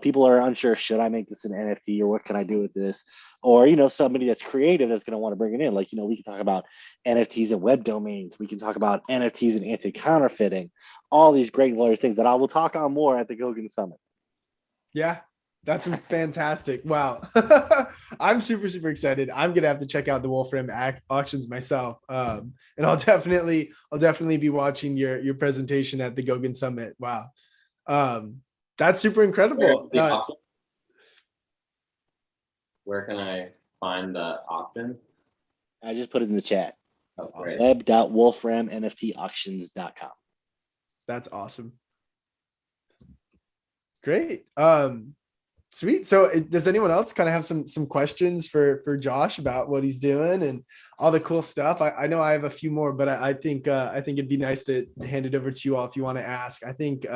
S6: People are unsure, should I make this an NFT or what can I do with this? Or, somebody that's creative that's going to want to bring it in. Like, we can talk about NFTs and web domains. We can talk about NFTs and anti-counterfeiting, all these great lawyers things that I will talk on more at the Goguen Summit.
S1: Yeah, that's fantastic. Wow. I'm super, super excited. I'm going to have to check out the Wolfram auctions myself. And I'll definitely be watching your presentation at the Goguen Summit. Wow. That's super incredible.
S3: Where can I find the auction?
S6: I just put it in the chat.
S3: Oh, great.
S6: web.wolframnftauctions.com.
S1: That's awesome. Great. Sweet. So does anyone else kind of have some questions for Josh about what he's doing and all the cool stuff? I know I have a few more, but I think it'd be nice to hand it over to you all if you want to ask. I think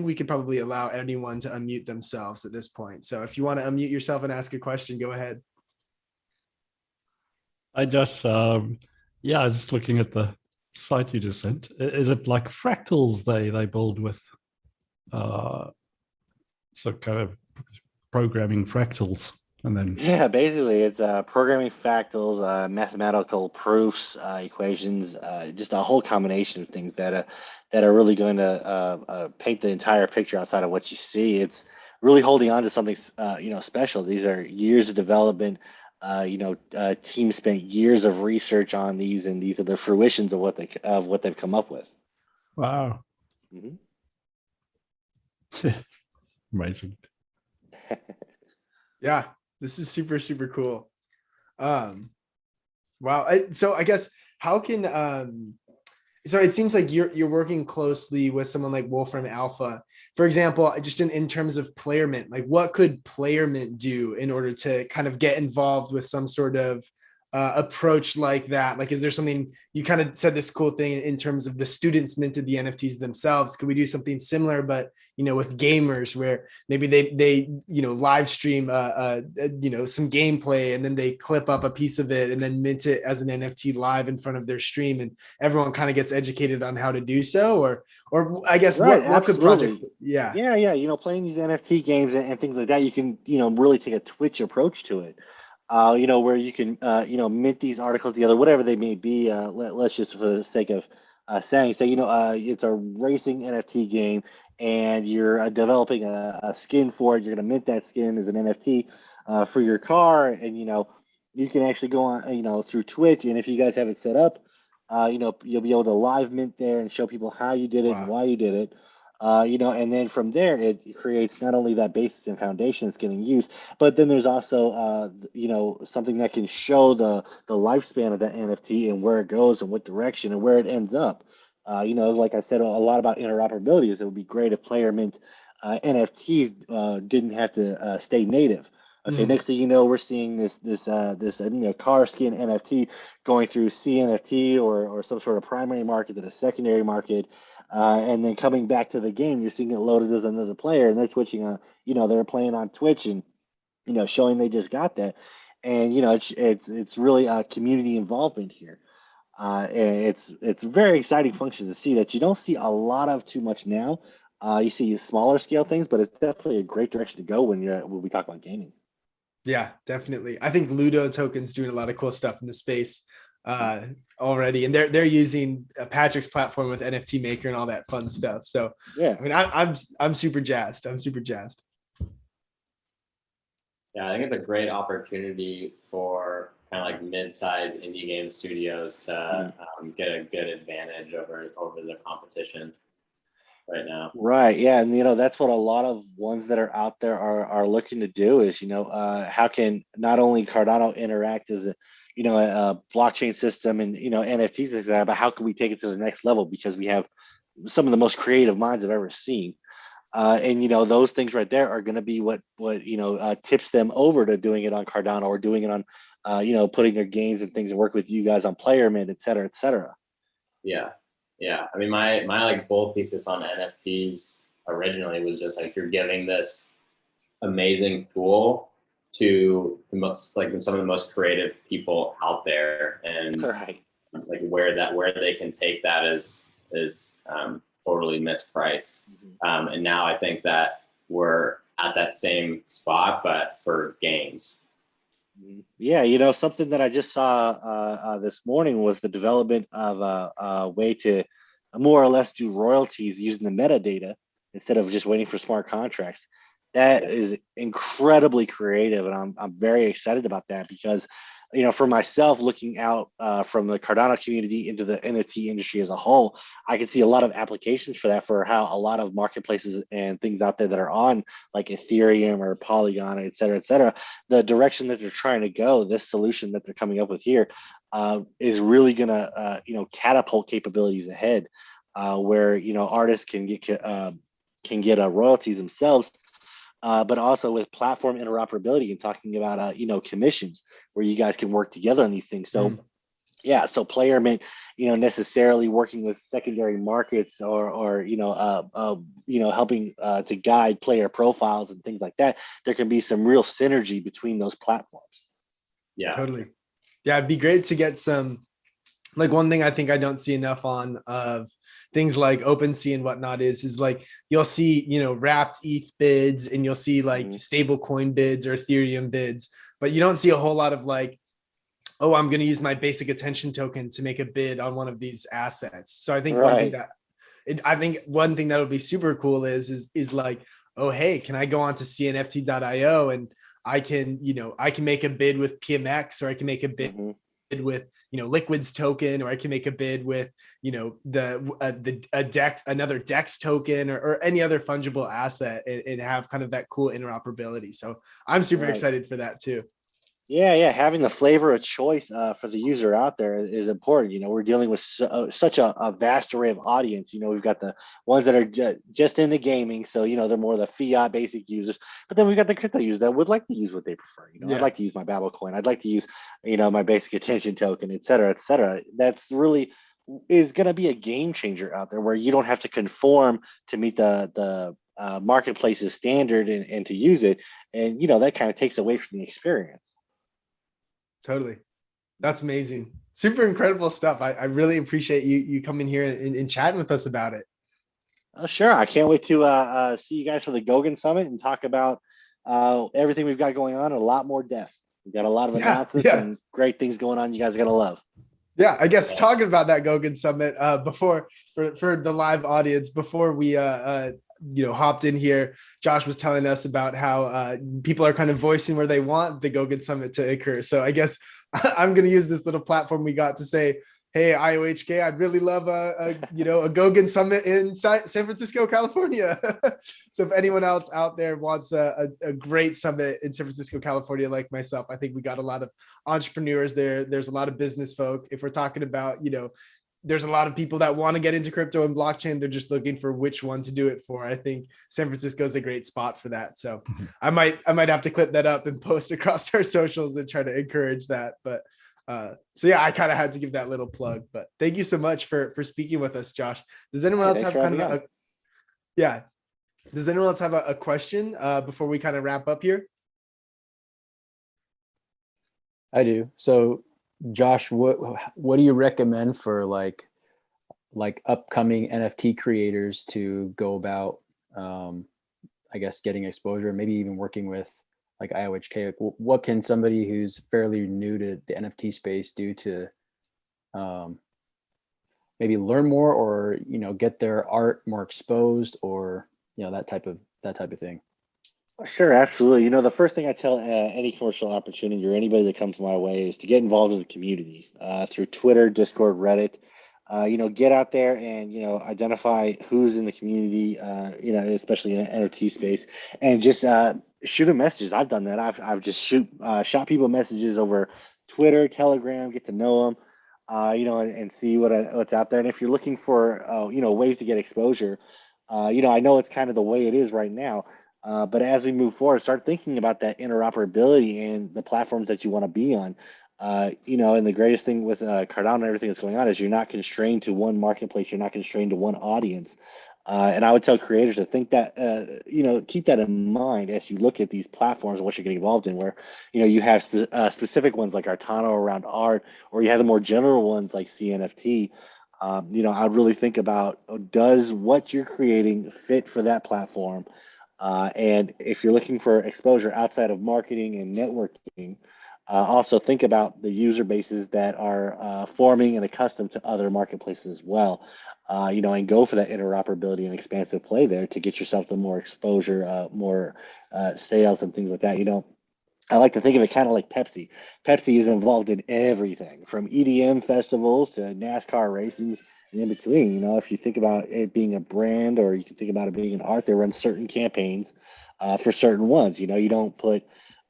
S1: we could probably allow anyone to unmute themselves at this point. So if you want to unmute yourself and ask a question, go ahead.
S5: I just, I was just looking at the site you just sent. Is it like fractals they build with? So kind of programming fractals, and then
S6: basically it's programming fractals, mathematical proofs, equations, just a whole combination of things that are really going to paint the entire picture outside of what you see. It's really holding on to something special. These are years of development. Teams spent years of research on these, and these are the fruitions of what they've come up with.
S5: Wow.
S6: Mm-hmm.
S5: Amazing.
S1: Yeah, this is super, super cool. Wow. So I guess how can so it seems like you're working closely with someone like Wolfram Alpha, for example, just in terms of Playermint. Like, what could Playermint do in order to kind of get involved with some sort of approach like that? Like, is there something, you kind of said this cool thing in terms of the students minted the NFTs themselves? Could we do something similar, but with gamers, where maybe they live stream some gameplay and then they clip up a piece of it and then mint it as an NFT live in front of their stream, and everyone kind of gets educated on how to do so? Or I guess
S6: right,
S1: what could projects? Yeah.
S6: Playing these NFT games and things like that, you can really take a Twitch approach to it. Where you can, mint these articles together, whatever they may be. Let's just, for the sake of say, it's a racing NFT game, and you're developing a skin for it. You're going to mint that skin as an NFT for your car, and you can actually go on, through Twitch, and if you guys have it set up, you'll be able to live mint there and show people how you did it and why you did it. And then from there, it creates not only that basis and foundation that's getting used, but then there's also, something that can show the lifespan of that NFT and where it goes and what direction and where it ends up. Like I said, a lot about interoperability is it would be great if Playermint NFTs didn't have to stay native. Okay, next thing you know, we're seeing this car skin NFT going through CNFT or some sort of primary market to the secondary market. And then coming back to the game, you're seeing it loaded as another player, and they're switching on. They're playing on Twitch and showing they just got that, and it's really community involvement here. And it's very exciting functions to see that you don't see a lot of too much now. You see smaller scale things, but it's definitely a great direction to go when we talk about gaming.
S1: Yeah, definitely. I think Ludo Token's doing a lot of cool stuff in the space already, and they're using Patrick's platform with NFT Maker and all that fun stuff. So
S6: yeah,
S1: I mean, I'm super jazzed. I'm super jazzed.
S3: Yeah, I think it's a great opportunity for kind of like mid-sized indie game studios to get a good advantage over the competition right now.
S6: Right. Yeah. And, that's what a lot of ones that are out there are looking to do is, how can not only Cardano interact as a blockchain system and, NFTs, but how can we take it to the next level? Because we have some of the most creative minds I've ever seen. And those things right there are going to be what tips them over to doing it on Cardano or doing it on putting their games and things and work with you guys on PlayerMint, et cetera, et cetera.
S3: Yeah. I mean, my like bull thesis on NFTs originally was just like, you're giving this amazing tool to the most, like, some of the most creative people out there, and
S6: Right.
S3: like where they can take that is totally mispriced. And now I think that we're at that same spot, but for games.
S6: Yeah, something that I just saw this morning was the development of a way to more or less do royalties using the metadata instead of just waiting for smart contracts. That is incredibly creative, and I'm very excited about that because, for myself, looking out from the Cardano community into the NFT industry as a whole, I can see a lot of applications for that, for how a lot of marketplaces and things out there that are on like Ethereum or Polygon, et cetera, the direction that they're trying to go, this solution that they're coming up with here, is really gonna, catapult capabilities ahead, where artists can get royalties themselves. But also with platform interoperability and talking about commissions where you guys can work together on these things. So yeah, so PlayerMint, necessarily working with secondary markets or helping to guide player profiles and things like that. There can be some real synergy between those platforms.
S3: Yeah,
S1: Totally. Yeah, it'd be great to get some, like, one thing I think I don't see enough on things like OpenSea and whatnot is like, you'll see, wrapped ETH bids, and you'll see like stable coin bids or Ethereum bids, but you don't see a whole lot of like, oh, I'm going to use my basic attention token to make a bid on one of these assets. So I think one thing that would be super cool is like, oh, hey, can I go on to cnft.io and I can make a bid with PMX, or I can make a bid with Liquid's token, or I can make a bid with another DEX token, or any other fungible asset, and have kind of that cool interoperability. So I'm super excited for that too.
S6: Yeah, having the flavor of choice for the user out there is important. We're dealing with such a vast array of audience. We've got the ones that are just into gaming, so they're more the fiat basic users. But then we've got the crypto users that would like to use what they prefer. I'd like to use my Babel coin. I'd like to use my basic attention token, et cetera, et cetera. That's really is going to be a game changer out there, where you don't have to conform to meet the marketplace's standard and to use it, and that kind of takes away from the experience.
S1: Totally. That's amazing. Super incredible stuff. I really appreciate you coming here and chatting with us about it.
S6: Oh, sure. I can't wait to see you guys for the Goguen Summit and talk about everything we've got going on in a lot more depth. We've got a lot of announcements and great things going on you guys are going to love.
S1: Yeah, I guess talking about that Goguen Summit before for the live audience, before we hopped in here, Josh was telling us about how people are kind of voicing where they want the Goguen Summit to occur. So I guess I'm going to use this little platform we got to say, hey, IOHK, I'd really love a Goguen Summit in San Francisco, California. So if anyone else out there wants a great summit in San Francisco, California, like myself, I think we got a lot of entrepreneurs there. There's a lot of business folk. If we're talking about, there's a lot of people that want to get into crypto and blockchain. They're just looking for which one to do it for. I think San Francisco is a great spot for that. So I might have to clip that up and post across our socials and try to encourage that. But so yeah, I kind of had to give that little plug. But thank you so much for speaking with us, Josh. Does anyone else have kind of Does anyone else have a question before we kind of wrap up here?
S2: I do. So Josh, what do you recommend for like upcoming NFT creators to go about, I guess, getting exposure, maybe even working with like IOHK? What can somebody who's fairly new to the NFT space do to maybe learn more, or get their art more exposed, or that type of thing?
S6: Sure, absolutely. The first thing I tell any commercial opportunity or anybody that comes my way is to get involved in the community through Twitter, Discord, Reddit. Get out there and identify who's in the community, especially in the NFT space, and just shoot them messages. I've done that. I've just shot people messages over Twitter, Telegram, get to know them. and see what's out there. And if you're looking for, ways to get exposure, I know it's kind of the way it is right now. But as we move forward, start thinking about that interoperability and the platforms that you want to be on. And the greatest thing with Cardano and everything that's going on is you're not constrained to one marketplace. You're not constrained to one audience. And I would tell creators to think that, keep that in mind as you look at these platforms and what you're getting involved in, where, you have specific ones like Artano around art, or you have the more general ones like CNFT. I'd really think about, does what you're creating fit for that platform? And if you're looking for exposure outside of marketing and networking, also think about the user bases that are forming and accustomed to other marketplaces as well. And go for that interoperability and expansive play there to get yourself the more exposure, more sales and things like that. I like to think of it kind of like Pepsi. Pepsi is involved in everything from EDM festivals to NASCAR races and in between. If you think about it being a brand, or you can think about it being an art, they run certain campaigns for certain ones. You don't put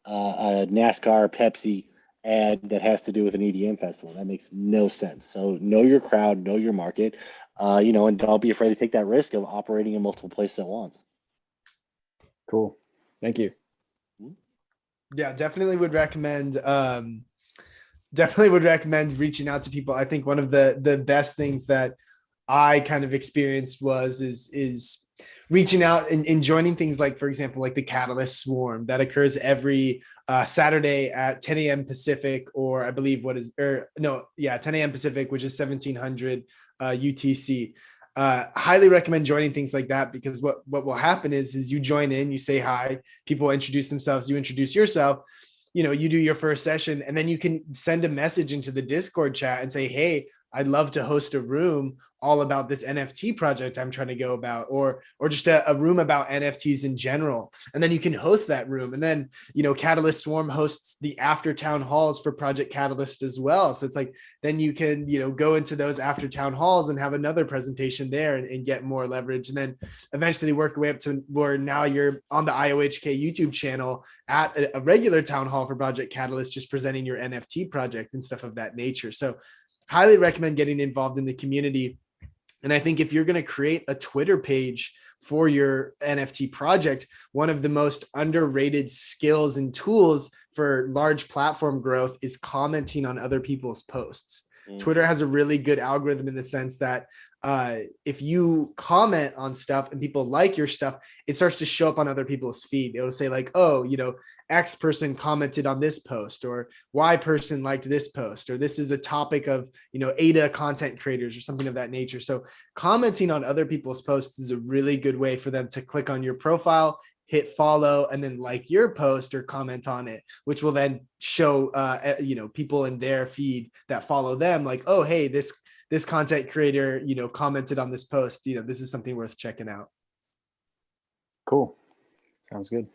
S6: a NASCAR Pepsi ad that has to do with an EDM festival. That makes no sense. So know your crowd, know your market, and don't be afraid to take that risk of operating in multiple places at once.
S2: Cool. Thank you.
S1: Yeah, definitely would recommend reaching out to people. I think one of the best things that I kind of experienced is reaching out and joining things like, for example, like the Catalyst Swarm that occurs every Saturday at 10 a.m. Pacific, or I believe 10 a.m. Pacific, which is 1700 UTC. Highly recommend joining things like that, because what will happen is you join in, you say hi, people introduce themselves, you introduce yourself, you do your first session, and then you can send a message into the Discord chat and say, hey, I'd love to host a room all about this NFT project I'm trying to go about, or just a room about NFTs in general. And then you can host that room. And then, Catalyst Swarm hosts the after town halls for Project Catalyst as well. So it's like, then you can, go into those after town halls and have another presentation there and get more leverage. And then eventually work your way up to where now you're on the IOHK YouTube channel at a regular town hall for Project Catalyst, just presenting your NFT project and stuff of that nature. So highly recommend getting involved in the community. And I think if you're going to create a Twitter page for your NFT project, one of the most underrated skills and tools for large platform growth is commenting on other people's posts. Twitter has a really good algorithm in the sense that if you comment on stuff and people like your stuff, it starts to show up on other people's feed. It'll say like, oh, X person commented on this post, or Y person liked this post, or this is a topic of, ADA content creators or something of that nature. So commenting on other people's posts is a really good way for them to click on your profile, hit follow, and then like your post or comment on it, which will then show, people in their feed that follow them like, oh, hey, this content creator, commented on this post, this is something worth checking out.
S2: Cool. Sounds good.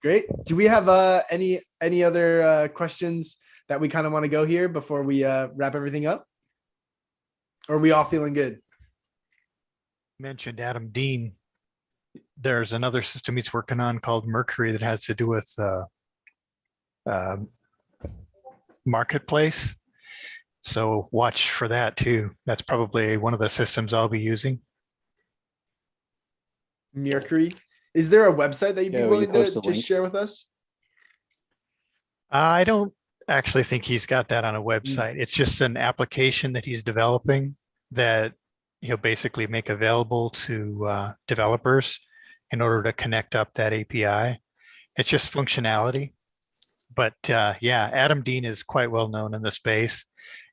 S1: Great. Do we have any other questions that we kind of want to go here before we wrap everything up? Or are we all feeling good?
S7: Mentioned Adam Dean. There's another system he's working on called Mercury that has to do with marketplace. So watch for that too. That's probably one of the systems I'll be using.
S1: Mercury. Is there a website that you'd be willing to just share with us?
S7: I don't actually think he's got that on a website. It's just an application that he's developing that he'll basically make available to developers in order to connect up that API. It's just functionality. But yeah, Adam Dean is quite well known in the space.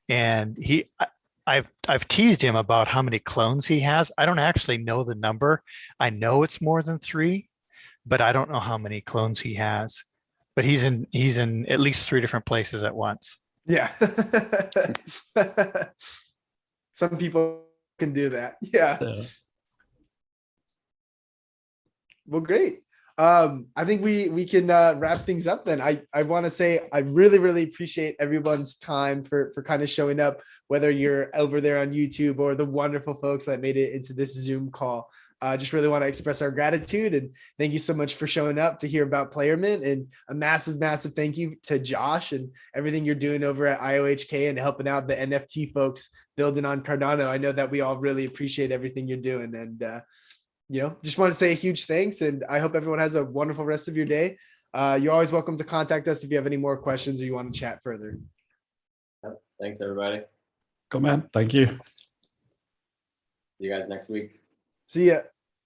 S7: And I've teased him about how many clones he has. I don't actually know the number. I know it's more than 3, but I don't know how many clones he has. But he's in at least 3 different places at once.
S1: Yeah. Some people can do that. Yeah. Well, great. I think we can wrap things up then. I want to say I really appreciate everyone's time for kind of showing up, whether you're over there on YouTube or the wonderful folks that made it into this Zoom call. Just really want to express our gratitude and thank you so much for showing up to hear about Playermint, and a massive thank you to Josh and everything you're doing over at IOHK and helping out the NFT folks building on Cardano. I know that we all really appreciate everything you're doing, and just want to say a huge thanks, and I hope everyone has a wonderful rest of your day. You're always welcome to contact us if you have any more questions or you want to chat further.
S3: Thanks, everybody.
S5: Come on. Thank you.
S3: See you guys next week.
S1: See ya.